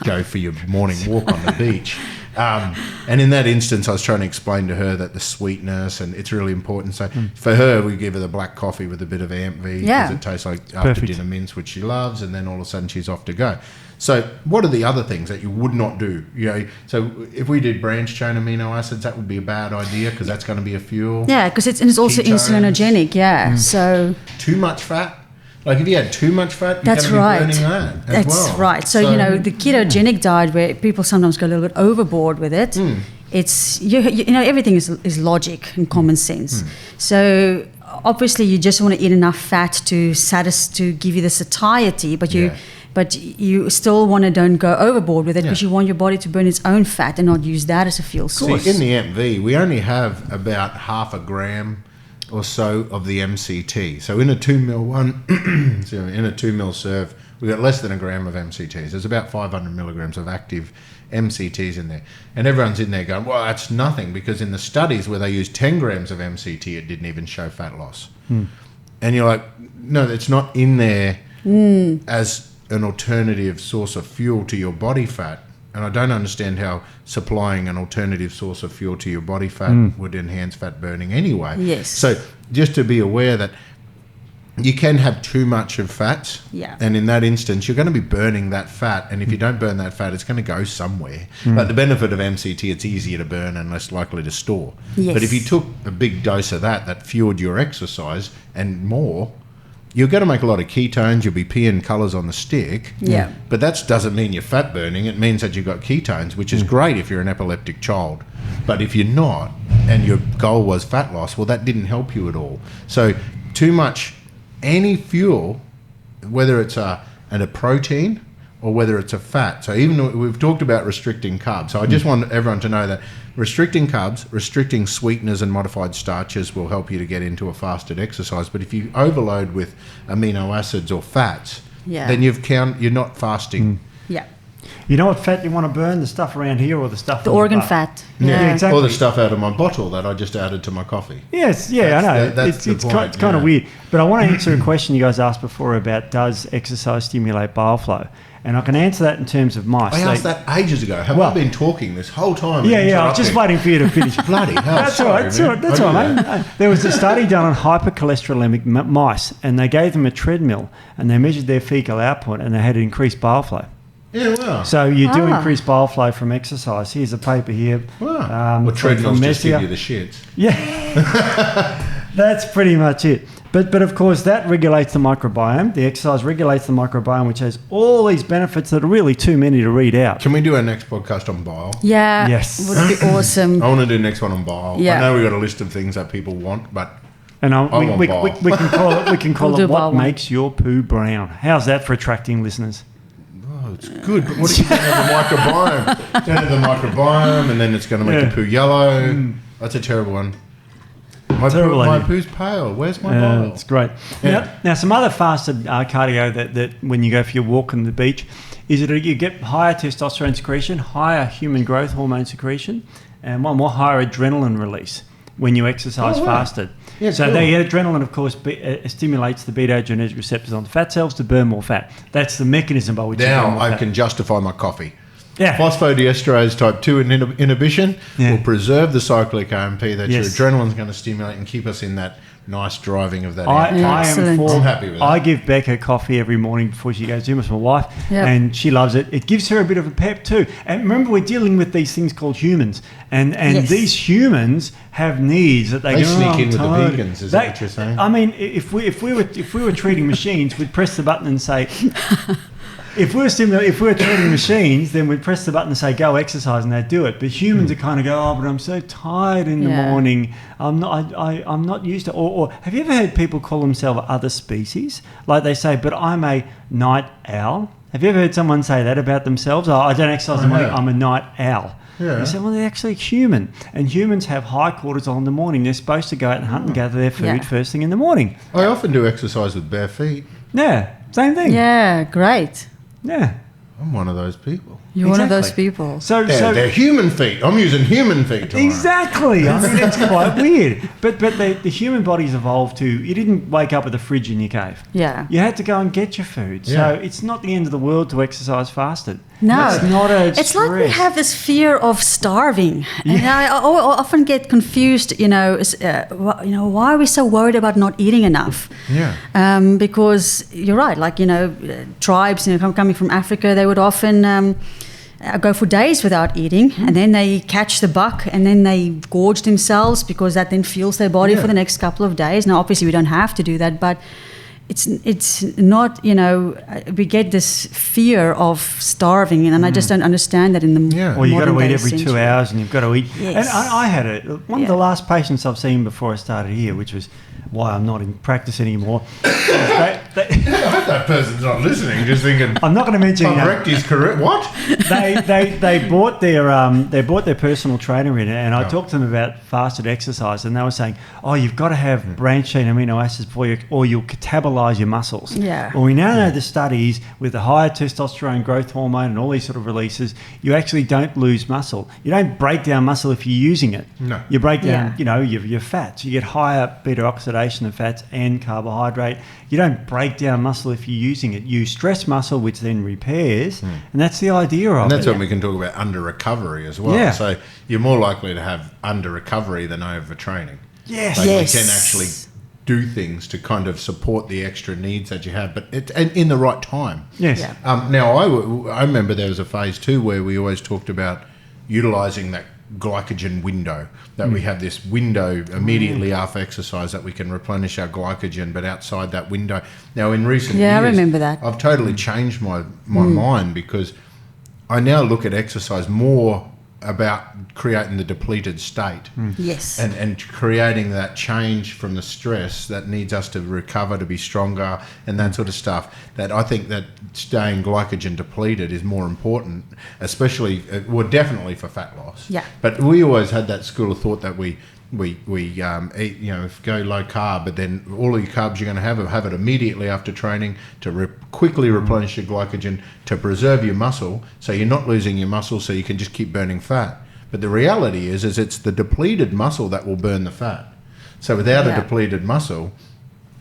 go for your morning walk on the beach. And in that instance, I was trying to explain to her that the sweetness, and it's really important. So for her, we give her the black coffee with a bit of AMP because it tastes like after dinner mints, which she loves, and then all of a sudden she's off to go. So what are the other things that you would not do? So if we did branched chain amino acids, that would be a bad idea, because that's going to be a fuel. Yeah, because it's also insulinogenic. Yeah. So too much fat. Like if you had too much fat, you're that's going to right. be burning that as well. That's right. So the ketogenic diet, where people sometimes go a little bit overboard with it, it's everything is logic and common sense. So obviously you just want to eat enough fat to give you the satiety, but you still don't go overboard with it, because you want your body to burn its own fat and not use that as a fuel source. See, in the MV, we only have about half a gram or so of the MCT. So in a 2 mil in a 2 mil serve, we've got less than a gram of MCTs. There's about 500 milligrams of active MCTs in there. And everyone's in there going, well, that's nothing, because in the studies where they used 10 grams of MCT, it didn't even show fat loss. And you're like, no, it's not in there as an alternative source of fuel to your body fat. And I don't understand how supplying an alternative source of fuel to your body fat would enhance fat burning anyway. Yes. So just to be aware that you can have too much of fats. Yeah. And in that instance, you're going to be burning that fat. And if you don't burn that fat, it's going to go somewhere. But the benefit of MCT, it's easier to burn and less likely to store. Yes. But if you took a big dose of that fueled your exercise and more, you're going to make a lot of ketones. You'll be peeing colours on the stick. Yeah. But that doesn't mean you're fat burning. It means that you've got ketones, which is great if you're an epileptic child. But if you're not, and your goal was fat loss, well, that didn't help you at all. So too much any fuel, whether it's a protein or whether it's a fat. So even though we've talked about restricting carbs. So I just want everyone to know that restricting carbs, restricting sweeteners and modified starches will help you to get into a fasted exercise. But if you overload with amino acids or fats, then you're not fasting. Yeah. You know what fat you want to burn? The stuff around here or the stuff The on your organ butt? fat. Yeah, exactly. Or the stuff out of my bottle that I just added to my coffee. Yes, yeah, I know. That's It's the kind point, of weird. But I want to answer a question you guys asked before about does exercise stimulate bile flow? And I can answer that in terms of mice. I asked that ages ago. Have I been talking this whole time? Yeah, I was just waiting for you to finish. Bloody hell. That's all right. That's all right, mate. There was a study done on hypercholesterolemic mice, and they gave them a treadmill, and they measured their fecal output, and they had increased bile flow. Yeah, wow. So you do increase bile flow from exercise. Here's a paper here. Wow. Well, treadmills just give you the shits. Yeah. That's pretty much it. But of course, that regulates the microbiome. The exercise regulates the microbiome, which has all these benefits that are really too many to read out. Can we do our next podcast on bile? Yeah. Yes. Would be awesome. I want to do the next one on bile. Yeah. I know we've got a list of things that people want, but And we can call We'll it do what bile one. makes your poo brown. How's that for attracting listeners? oh, it's good. But what if you don't have the microbiome? Don't have the microbiome, and then it's going to make your poo yellow. That's a terrible one. My poo's pale. Where's my bile? It's great. Yeah. Now, some other fasted cardio that when you go for your walk on the beach is that you get higher testosterone secretion, higher human growth hormone secretion, and one more higher adrenaline release when you exercise fasted. Yeah, so cool. the adrenaline, of course, stimulates the beta-adrenergic receptors on the fat cells to burn more fat. That's the mechanism by which you burn Now more I fat. can justify my coffee. Yeah. Phosphodiesterase type 2 inhibition will preserve the cyclic AMP that your Yes. adrenaline's going to stimulate and keep us in that nice driving of that I AMP. am Excellent. for. I'm happy with that. I give Beck her coffee every morning before she goes to gym. It's my wife, Yep. and she loves it. It gives her a bit of a pep too. And remember, we're dealing with these things called humans, and Yes. these humans have needs that they They go, sneak "Oh, in with the I'm tired." vegans, is that what you're saying? I mean, if we were treating machines, we'd press the button and say. If we were treating machines, then we'd press the button and say, go exercise, and they'd do it. But humans are kind of go, oh, but I'm so tired in the morning. I'm not used to or have you ever heard people call themselves other species? Like they say, but I'm a night owl. Have you ever heard someone say that about themselves? Oh, I don't exercise in the morning, I'm a night owl. Yeah. You say, well, they're actually human. And humans have high cortisol in the morning. They're supposed to go out and hunt and gather their food first thing in the morning. I often do exercise with bare feet. Yeah, same thing. Yeah, great. Yeah. I'm one of those people. You're one of those Exactly. people. They're human feet. I'm using human feet tomorrow. Exactly. I mean, it's quite weird. But the human body's evolved to, you didn't wake up with a fridge in your cave. Yeah. You had to go and get your food. So it's not the end of the world to exercise fasted. No, It's not a it's like we stress. have this fear of starving, and I often get confused. Why are we so worried about not eating enough? Yeah. Because you're right. Like tribes, coming from Africa, they would often go for days without eating, and then they catch the buck, and then they gorge themselves because that then fuels their body for the next couple of days. Now, obviously, we don't have to do that, but. It's not, we get this fear of starving, and I just don't understand that in the Well, you've got to modern eat day every 2 century. hours, and you've got to eat. Yes. And I had one of the last patients I've seen before I started here, which was why I'm not in practice anymore. I hope that person's not listening, just thinking, I'm not going to mention. correct is correct. What? They bought their personal trainer in, and I talked to them about fasted exercise, and they were saying, "Oh, you've got to have branched chain amino acids or you'll catabolize your muscles." Yeah. Well, we now know the studies with the higher testosterone growth hormone and all these sort of releases, you actually don't lose muscle. You don't break down muscle if you're using it. No. You break down, your fats. You get higher beta oxidation of fats and carbohydrate. You don't break down muscle if you're using it. You stress muscle, which then repairs, and that's the idea of And that's it. when we can talk about under recovery as well. Yeah. So you're more likely to have under recovery than overtraining. Yes. Like Yes. we can actually do things to kind of support the extra needs that you have, but in the right time. Yes. Yeah. Now, I remember there was a phase 2 where we always talked about utilising that glycogen window, that we have this window immediately after exercise that we can replenish our glycogen, but outside that window. Now, in recent years, I remember that. I've totally changed my mind, because I now look at exercise more about creating the depleted state. Yes. And creating that change from the stress that needs us to recover, to be stronger, and that sort of stuff. That I think that staying glycogen depleted is more important, especially, well, definitely for fat loss. Yeah. But we always had that school of thought that we eat, go low carb, but then all of your carbs you're going to have it immediately after training to quickly replenish your glycogen to preserve your muscle, so you're not losing your muscle, so you can just keep burning fat. But the reality is it's the depleted muscle that will burn the fat. So without a depleted muscle,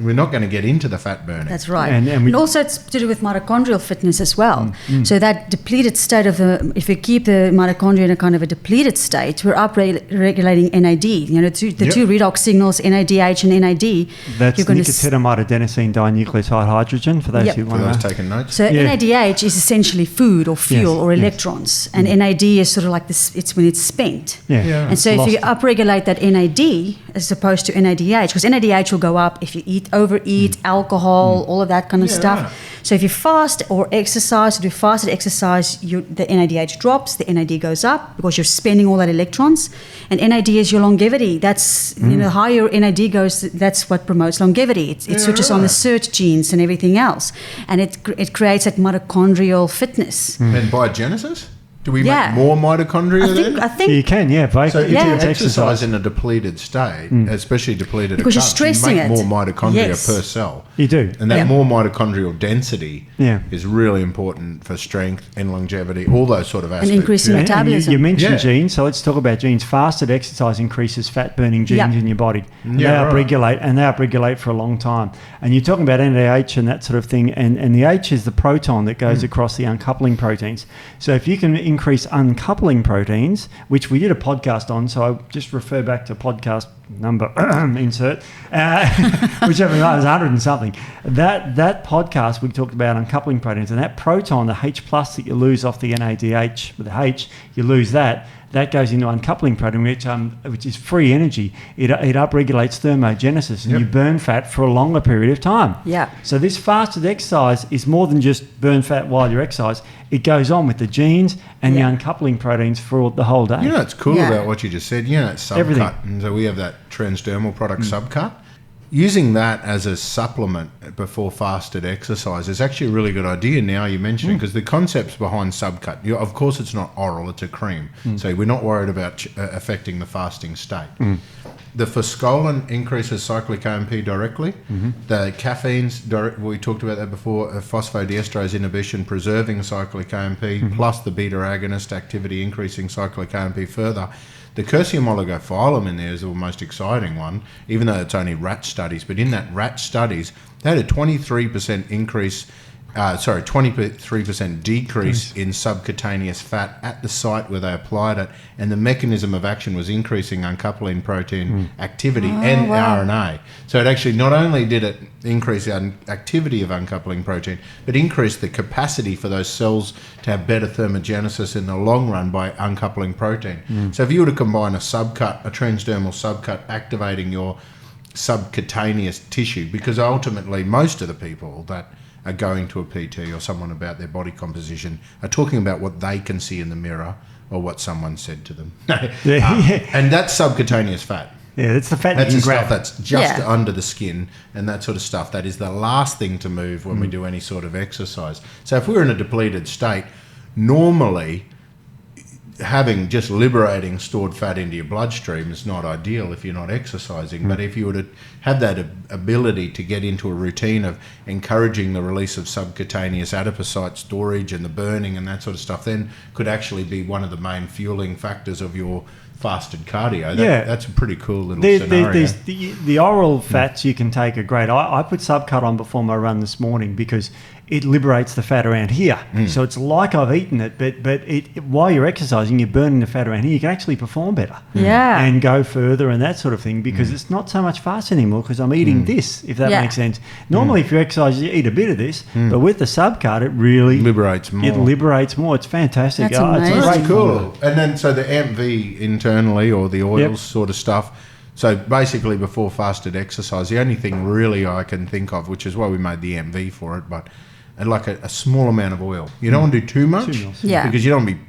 we're not going to get into the fat burning. That's right. And also it's to do with mitochondrial fitness as well. So that depleted state if we keep the mitochondria in a kind of a depleted state, we're up-regulating NAD. The two redox signals, NADH and NAD. That's nicotinamide adenosine dinucleotide hydrogen, for those who want to know. Taking notes. So NADH is essentially food or fuel or electrons, and NAD is sort of like this. It's when it's spent. And so if you upregulate that NAD as opposed to NADH, because NADH will go up if you overeat, alcohol, all of that kind of stuff. So if you fast or exercise, do fasted exercise, the NADH drops, the NAD goes up because you're spending all that electrons, and NAD is your longevity. That's the higher NAD goes, that's what promotes longevity. It switches on the SERT genes and everything else, and it creates that mitochondrial fitness. And biogenesis? Do we make more mitochondria then? I think you can, So if you exercise exercise in a depleted state, especially depleted because at you're carbs, stressing you make it. more mitochondria per cell. You do. And that more mitochondrial density is really important for strength and longevity, all those sort of aspects. And increasing metabolism. You mentioned genes, so let's talk about genes. Fasted exercise increases fat-burning genes in your body. And they upregulate for a long time. And you're talking about NADH and that sort of thing, and the H is the proton that goes across the uncoupling proteins. So if you can increase uncoupling proteins, which we did a podcast on, so I just refer back to podcast number insert, whichever one, it was 100 and something. That podcast we talked about uncoupling proteins, and that proton, the H plus that you lose off the NADH with the H, you lose that. That goes into uncoupling protein, which is free energy. It upregulates thermogenesis, and you burn fat for a longer period of time. So this fasted exercise is more than just burn fat while you exercise. It goes on with the genes and the uncoupling proteins for the whole day. You know what's cool about what you just said? It's subcut. Everything. And so we have that transdermal product subcut. Using that as a supplement before fasted exercise is actually a really good idea now you mention it, because the concepts behind subcut, of course it's not oral, it's a cream. So we're not worried about affecting the fasting state. The phoscolin increases cyclic AMP directly. The caffeines, we talked about that before, phosphodiesterase inhibition preserving cyclic AMP, plus the beta agonist activity increasing cyclic AMP further. The curcium oligophyllum in there is the most exciting one, even though it's only rat studies. But in that rat studies, they had a 23% increase, 23% decrease in subcutaneous fat at the site where they applied it, and the mechanism of action was increasing uncoupling protein activity and RNA. So it actually not only did it increase the activity of uncoupling protein, but increased the capacity for those cells to have better thermogenesis in the long run by uncoupling protein. So if you were to combine a transdermal subcut activating your subcutaneous tissue, because ultimately most of the people that are going to a PT or someone about their body composition are talking about what they can see in the mirror or what someone said to them. And that's subcutaneous fat. That's the fat that's you the grab. Stuff that's just under the skin, and that sort of stuff. That is the last thing to move when we do any sort of exercise. So if we're in a depleted state, normally just liberating stored fat into your bloodstream is not ideal if you're not exercising. But if you were to have that ability to get into a routine of encouraging the release of subcutaneous adipocyte storage and the burning and that sort of stuff, then could actually be one of the main fueling factors of your fasted cardio. That's a pretty cool little scenario. The oral fats you can take are great. I put subcut on before my run this morning because it liberates the fat around here. So it's like I've eaten it, but while you're exercising, you're burning the fat around here. You can actually perform better and go further and that sort of thing, because it's not so much fast anymore because I'm eating this, if that makes sense. Normally, if you exercise, you eat a bit of this, but with the subcut, it really liberates more. It liberates more. It's fantastic. That's amazing. It's That's cool. And then so the AMP internally, or the oils sort of stuff. So basically, before fasted exercise, the only thing really I can think of, which is why we made the MV for it, but like a small amount of oil. You don't want to do too much, because you don't want to be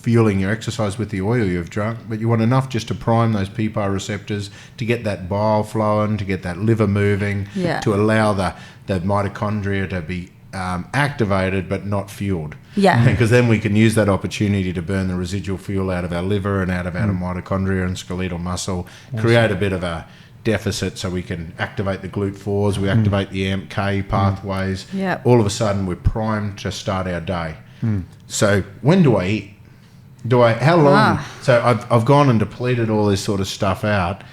fueling your exercise with the oil you've drunk, but you want enough just to prime those PPAR receptors, to get that bile flowing, to get that liver moving, to allow the mitochondria to be activated but not fueled. Yeah. Because then we can use that opportunity to burn the residual fuel out of our liver and out of our mitochondria and skeletal muscle, create a bit of a deficit so we can activate the GLUT4s, we activate the AMPK pathways. All of a sudden we're primed to start our day. So when do I eat? How long? So I've gone and depleted all this sort of stuff out.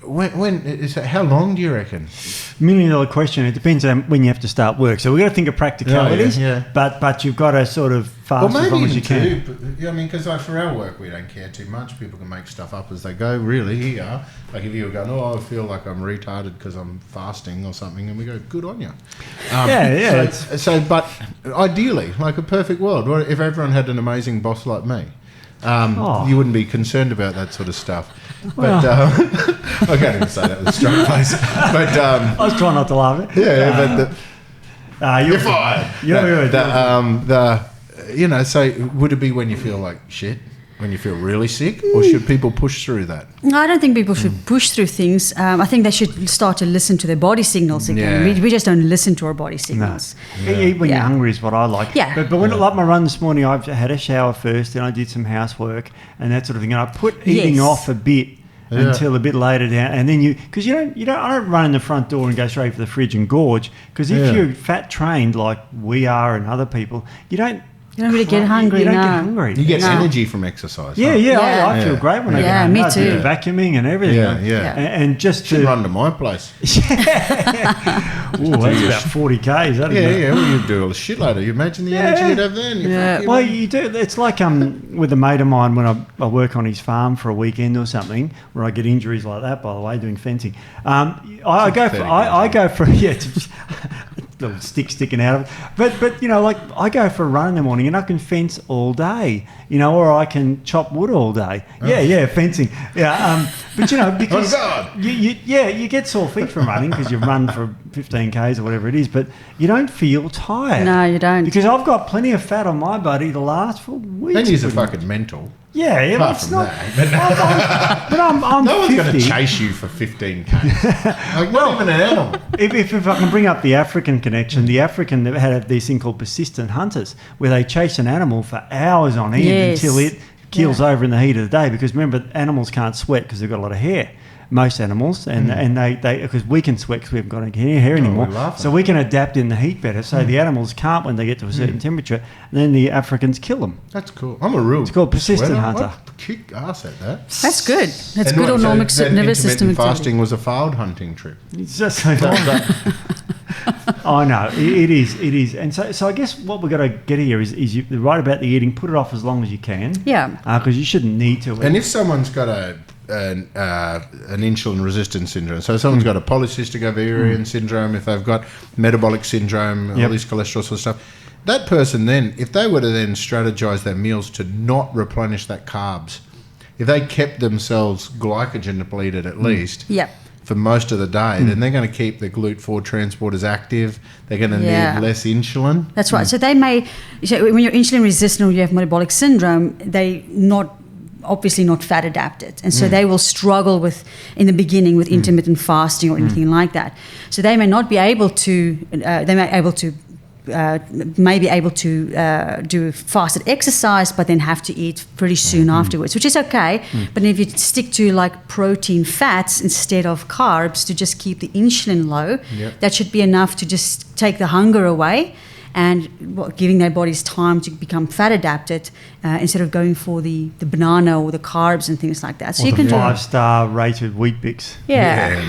How long do you reckon? $1 million question. It depends on when you have to start work. So we've got to think of practicalities, but you've got to sort of fast as long as you can. I mean, because for our work, we don't care too much. People can make stuff up as they go, really. Here, like if you were going, I feel like I'm retarded because I'm fasting or something, and we go, good on you. But ideally, like a perfect world, if everyone had an amazing boss like me, you wouldn't be concerned about that sort of stuff. But I can't even say that with a straight face. But I was trying not to laugh. You're fired. So would it be when you feel like shit, when you feel really sick, or should people push through that? No, I don't think people should push through things. I think they should start to listen to their body signals again. We just don't listen to our body signals. Eat when you're hungry is what I like. But when like my run this morning, I had a shower first, and I did some housework and that sort of thing, and I put eating off a bit until a bit later down, and then because I don't run in the front door and go straight for the fridge and gorge, because if you're fat trained like we are and other people, you don't really get hungry. You don't get hungry. You get energy from exercise. I feel great when I get hungry. Me too. Vacuuming and everything. And just to run to my place. Ooh, that's about 40 Ks. Well, you do a shitload. You imagine the energy you'd have then. Well, you do. It's like with a mate of mine when I work on his farm for a weekend or something, where I get injuries like that. By the way, doing fencing, I go for little stick sticking out of it. But like I go for a run in the morning and I can fence all day, or I can chop wood all day. Fencing. But because you get sore feet from running because you've run for 15 Ks or whatever it is, but you don't feel tired. No, you don't. Because I've got plenty of fat on my body to last for weeks. Then you're fucking mental. Apart from not. That, but I'm no 50. one's going to chase you for 15 Ks. Like, not even an animal. If I can bring up the African connection, the African that had this thing called persistent hunters, where they chase an animal for hours on end until it keels over in the heat of the day. Because remember, animals can't sweat because they've got a lot of hair. Most animals, and they because we can sweat because we haven't got any hair anymore, so we can adapt in the heat better. So the animals can't when they get to a certain temperature, and then the Africans kill them. That's cool. I'm a real. It's called persistent hunter. I'd kick ass at that. That's good. That's good autonomic nervous system. Fasting was a failed hunting trip. It's just so I know it is, and so I guess what we've got to get here is you're right about the eating. Put it off as long as you can. Because you shouldn't need to. And if someone's got an insulin resistance syndrome. So someone's got a polycystic ovarian syndrome, if they've got metabolic syndrome, all this cholesterol sort of stuff, that person then, if they were to then strategize their meals to not replenish that carbs, if they kept themselves glycogen depleted at least for most of the day, then they're going to keep the GLUT4 transporters active. They're going to need less insulin. That's right. So when you're insulin resistant or you have metabolic syndrome, obviously not fat adapted, and so they will struggle in the beginning with intermittent fasting or anything like that. So they may not be able to do fasted exercise, but then have to eat pretty soon afterwards, which is okay. But if you stick to like protein fats instead of carbs to just keep the insulin low, that should be enough to just take the hunger away and giving their bodies time to become fat adapted instead of going for the banana or the carbs and things like that. So or you the can 5-star rated wheat bix.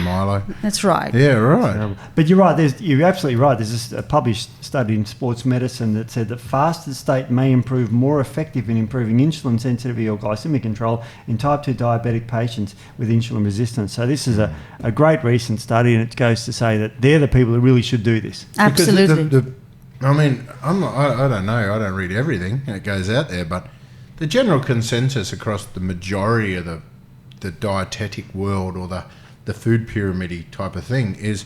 Milo. That's right. Yeah, right. But you're right. You're absolutely right. There's a published study in Sports Medicine that said that fasted state may improve more effective in improving insulin sensitivity or glycemic control in type 2 diabetic patients with insulin resistance. So this is a great recent study, and it goes to say that they're the people who really should do this. Absolutely. I mean, I don't know. I don't read everything that goes out there, but the general consensus across the majority of the dietetic world or the food pyramid type of thing is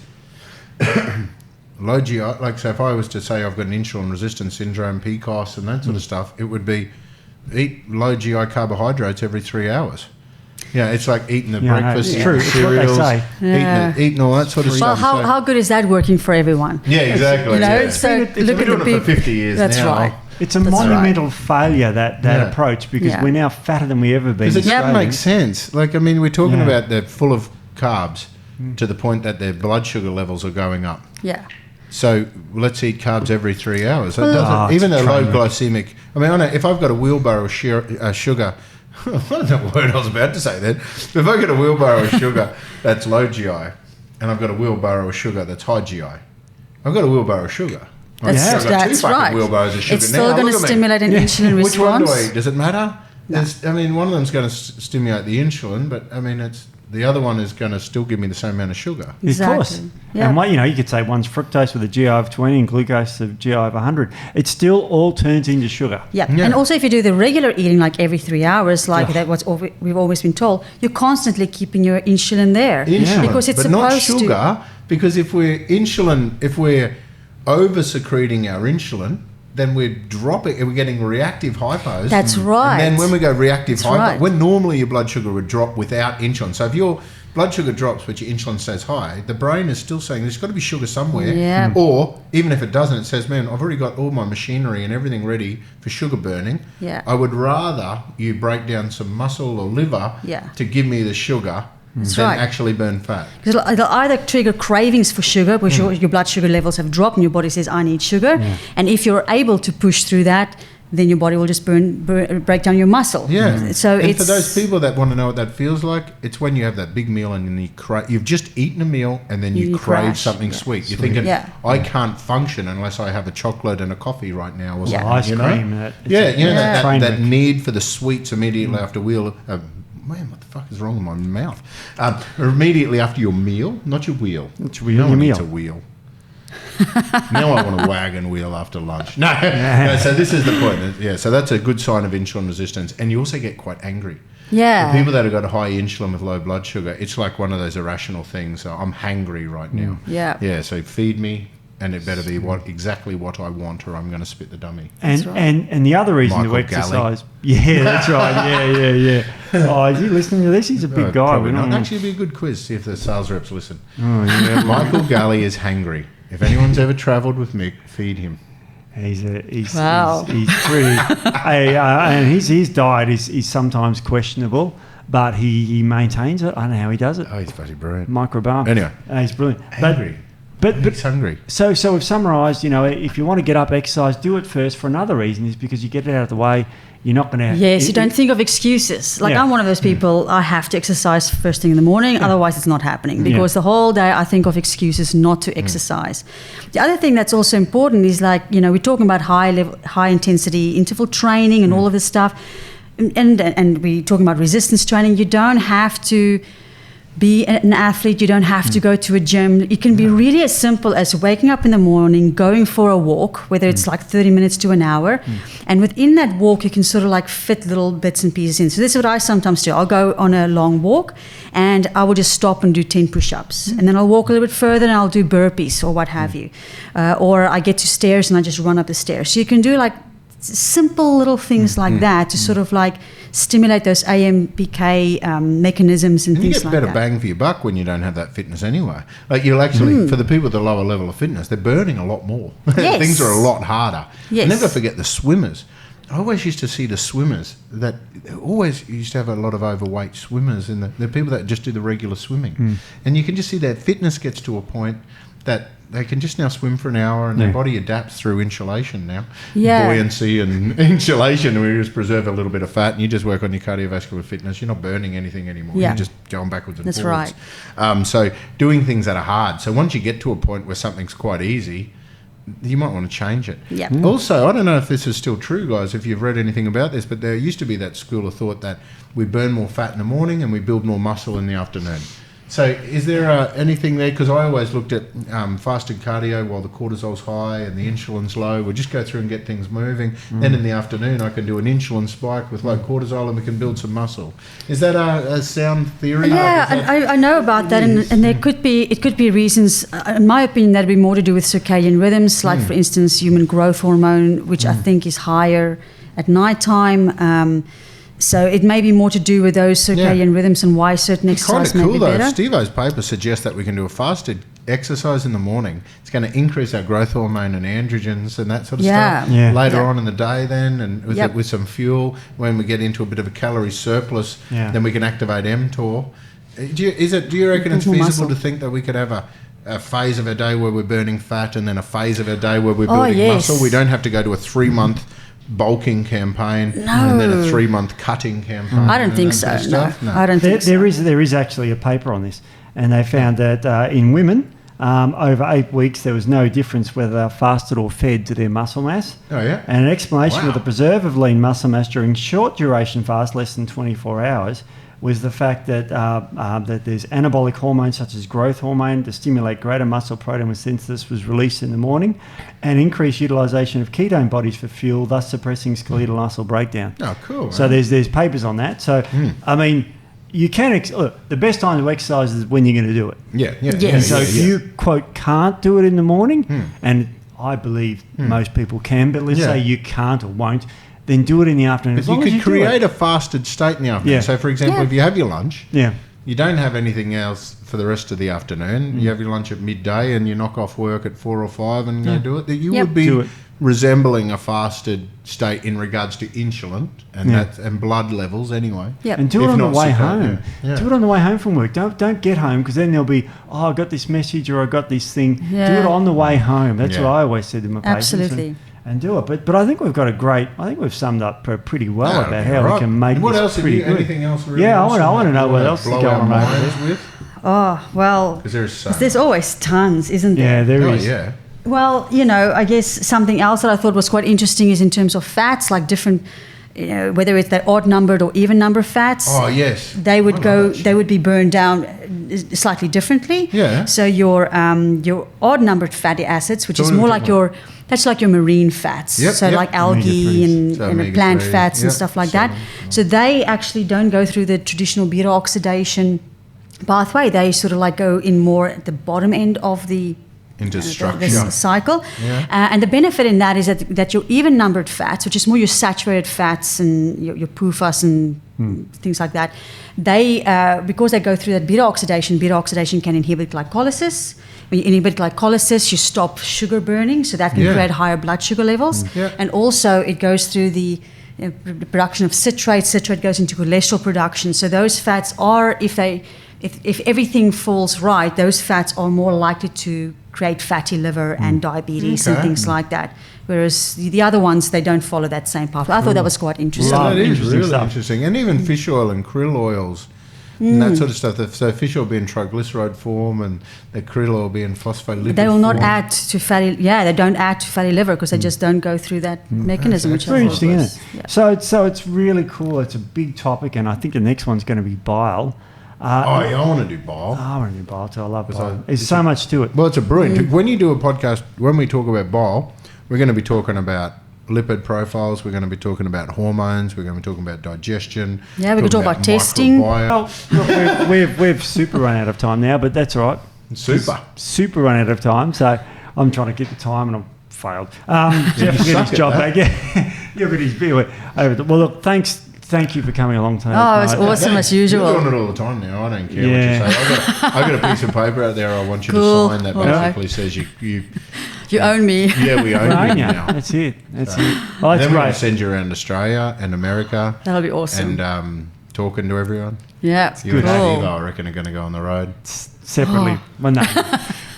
low GI. Like, so if I was to say I've got an insulin resistance syndrome, PCOS, and that sort of stuff, it would be eat low GI carbohydrates every 3 hours. Yeah, it's like eating the breakfast, it's true. cereals, It's what they say. eating all that sort of Well, stuff. how good is that working for everyone? Yeah, exactly. You know, yeah. so We've been look at the doing it for people. 50 years That's now. right. It's a That's monumental failure, that Yeah. approach, because Yeah. we're now fatter than we ever been. Because it doesn't make Australians. sense. Like, I mean, we're talking Yeah. about they're full of carbs to the point that their blood sugar levels are going up. Yeah. So let's eat carbs every 3 hours. So it Oh, doesn't, it's even a though low train wreck. glycemic. I mean, I know if I've got a wheelbarrow of sugar, what the word I was about to say then. If I've got a wheelbarrow of sugar that's low GI, and I've got a wheelbarrow of sugar that's high GI, I've got a wheelbarrow of sugar. That's, I've got two that's fucking right. wheelbarrows of sugar It's now. still going to Look at me. stimulate an insulin Which one response. do I eat? Does it matter? I mean, one of them's going to stimulate the insulin, but I mean, the other one is going to still give me the same amount of sugar. Exactly. Of course. Yeah. And you could say one's fructose with a GI of 20 and glucose of GI of 100. It still all turns into sugar. Yeah. Yeah. And also if you do the regular eating like every 3 hours, like we've always been told, you're constantly keeping your insulin there. Insulin, Because it's but not supposed sugar. Because if we're over secreting our insulin, then we're dropping, we're getting reactive hypos. That's right. And then when we go reactive That's hypo, right. when normally your blood sugar would drop without insulin. So if your blood sugar drops but your insulin stays high, the brain is still saying there's got to be sugar somewhere. Yeah. Or even if it doesn't, it says, man, I've already got all my machinery and everything ready for sugar burning. Yeah. I would rather you break down some muscle or liver Yeah. to give me the sugar That's than right. actually burn fat. Because it'll either trigger cravings for sugar, because your blood sugar levels have dropped and your body says, I need sugar. And if you're able to push through that, then your body will just break down your muscle. Yeah. So and it's for those people that want to know what that feels like, it's when you have that big meal and you've just eaten a meal and then you You crave crash. something Yeah. sweet. You're thinking, Yeah. I can't function unless I have a chocolate and a coffee right now or Yeah. something. Ice you know? cream. Yeah, train that wreck. need for the sweets immediately after meal. Man, what the fuck is wrong with my mouth? Immediately after your meal, not your wheel. It's your No one meal. needs a wheel. Now I want a wagon wheel after lunch. No, so this is the point. Yeah, so that's a good sign of insulin resistance. And you also get quite angry. Yeah. The people that have got high insulin with low blood sugar, it's like one of those irrational things. So I'm hangry right now. Yeah. Yeah, so feed me, and it better be exactly what I want, or I'm going to spit the dummy. And, That's right. and the other reason Michael to exercise. Yeah, that's right. Yeah. Oh, is he listening to this? He's a big guy. Probably We not. don't Actually, it'd be a good quiz. See if the sales reps listen. Oh, yeah. Michael Galley is hangry. If anyone's ever travelled with Mick, feed him. He's Wow. he's pretty. And his diet is sometimes questionable, but he maintains it. I don't know how he does it. Oh, he's bloody brilliant. Microbiome. Anyway. He's brilliant. Hangry. But He's hungry. So we've summarised. If you want to get up, exercise, do it first. For another reason is because you get it out of the way. You're not going to. Yes, you don't think of excuses. Like Yeah. I'm one of those people, I have to exercise first thing in the morning, otherwise it's not happening. Because the whole day I think of excuses not to exercise. The other thing that's also important is we're talking about high intensity interval training and all of this stuff. And we're talking about resistance training. You don't have to be an athlete. You don't have to go to a gym. It can be really as simple as waking up in the morning, going for a walk, whether it's like 30 minutes to an hour. And within that walk, you can sort of fit little bits and pieces in. So this is what I sometimes do. I'll go on a long walk and I will just stop and do 10 push-ups. And then I'll walk a little bit further and I'll do burpees or what have you. Or I get to stairs and I just run up the stairs. So you can do simple little things like that to sort of stimulate those AMPK mechanisms and And you things get like better that. bang for your buck when you don't have that fitness anyway. You'll actually, for the people with the lower level of fitness, they're burning a lot more. Yes. Things are a lot harder. Yes. And never forget the swimmers. I always used to see the swimmers that always used to have a lot of overweight swimmers, and the people that just do the regular swimming. And you can just see their fitness gets to a point that they can just now swim for an hour and their body adapts through insulation now. Yeah. Buoyancy and insulation, and we just preserve a little bit of fat and you just work on your cardiovascular fitness. You're not burning anything anymore. Yeah. You're just going backwards and That's forwards. right. So doing things that are hard. So once you get to a point where something's quite easy, you might want to change it. Yeah. Also, I don't know if this is still true, guys, if you've read anything about this, but there used to be that school of thought that we burn more fat in the morning and we build more muscle in the afternoon. So is there anything there? Because I always looked at fasted cardio while the cortisol's high and the insulin's low. We'll just go through and get things moving. Then in the afternoon, I can do an insulin spike with low cortisol and we can build some muscle. Is that a sound theory? Yeah, I know about that, and there could be reasons. In my opinion, that'd be more to do with circadian rhythms, like for instance, human growth hormone, which I think is higher at nighttime. So it may be more to do with those circadian rhythms and why certain exercise may be better. Kind of cool though. Steve-O's paper suggests that we can do a fasted exercise in the morning. It's going to increase our growth hormone and androgens and that sort of stuff later on in the day then, and with some fuel. When we get into a bit of a calorie surplus, then we can activate mTOR. Do you reckon it's feasible to think that we could have a phase of a day where we're burning fat and then a phase of a day where we're building muscle? We don't have to go to a 3-month bulking campaign and then a 3-month cutting campaign. I don't think so. No. I don't think so. There is actually a paper on this, and they found that in women over 8 weeks there was no difference whether they were fasted or fed to their muscle mass. Oh yeah. And an explanation for the preserve of lean muscle mass during short duration fast, less than 24 hours, was the fact that that there's anabolic hormones such as growth hormone to stimulate greater muscle protein synthesis was released in the morning, and increased utilization of ketone bodies for fuel, thus suppressing skeletal muscle breakdown. Oh, cool. So there's papers on that. So I mean, you can look. The best time to exercise is when you're going to do it. Yes. So if you quote can't do it in the morning, and I believe most people can, but let's say you can't or won't, then do it in the afternoon. But you could create a fasted state in the afternoon. So, for example, if you have your lunch, you don't have anything else for the rest of the afternoon. You have your lunch at midday and you knock off work at 4 or 5 and go do it. That you would be resembling a fasted state in regards to insulin and blood levels anyway. And do it on the way home. Do it on the way home from work. Don't get home, because then there'll be, I got this message or I got this thing. Do it on the way home. That's what I always said to my patients. Absolutely. And do it, but I think we've got I think we've summed up pretty well about how we can make what this else pretty good. Anything else? Really I want to know what else is going on over there. Oh, well, there's always tons, isn't there? Yeah, there is. Yeah. Well, I guess something else that I thought was quite interesting is in terms of fats, like different, whether it's the odd numbered or even number fats. Oh, yes. They would be burned down slightly differently. Yeah. So your odd numbered fatty acids, which is more like that's like your marine fats. Like algae and plant fats and stuff like that. So they actually don't go through the traditional beta oxidation pathway. They sort of like go in more at the bottom end of the cycle. And the benefit in that is that your even numbered fats, which is more your saturated fats and your PUFAs and things like that, they because they go through that beta oxidation can inhibit glycolysis. When you inhibit glycolysis, you stop sugar burning, so that can create higher blood sugar levels. And also it goes through the production of citrate. Citrate goes into cholesterol production. So those fats are, if everything falls right, those fats are more likely to create fatty liver and diabetes and things like that. Whereas the other ones, they don't follow that same pathway. I thought that was quite interesting. That is really interesting. And even fish oil and krill oils and that sort of stuff. So fish oil be in triglyceride form and the krill oil be in phospholipid They will form. not add to fatty. Yeah, they don't add to fatty liver because they just don't go through that mechanism. It's very interesting, isn't it? So it's really cool. It's a big topic, and I think the next one's going to be bile. I want to do bile. I want to do bile too. I love bile. There's so much to it. Well, it's a brilliant. When you do a podcast, when we talk about bile, we're going to be talking about lipid profiles. We're going to be talking about hormones. We're going to be talking about digestion. Yeah, we can talk about testing. Well, look, we've super run out of time now, but that's all right. Super run out of time. So I'm trying to get the time, and I've failed. Jeff will get his job back. You'll get his beer. Well, look, thank you for coming along today. Oh, it's awesome as usual. You're doing it all the time now. I don't care what you say. I've got a piece of paper out there I want you to sign that basically says you own me. Yeah, we own you now. That's it. Well, that's then great. we're going to send you around Australia and America. That'll be awesome. And talking to everyone. Yeah, you and Eva, I reckon, are going to go on the road. Separately. Well, no.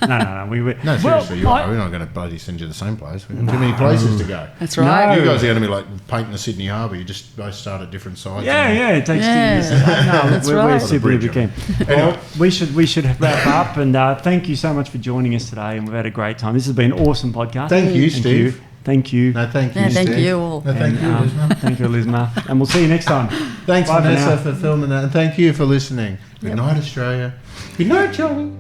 No, seriously, we're not going to bloody send you the same place. We've got too many places to go. That's right. You guys are going to be like painting the Sydney Harbour. You just both start at different sides. It takes 2 years. That's we're right. super keen. Well, we should wrap up, and thank you so much for joining us today, and we've had a great time. This has been an awesome podcast. Thank you, Steve. Thank you. No, thank you, Steve. Thank you all. No, thank you, Elizma. Thank you, Elizma. And we'll see you next time. Thanks, Vanessa, for filming that. And thank you for listening. Good night, Australia. Good night, Joey.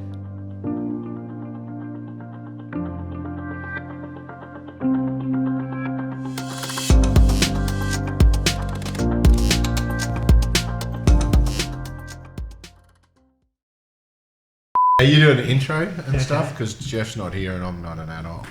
Are you doing an intro and stuff? Because Jeff's not here and I'm not an adult.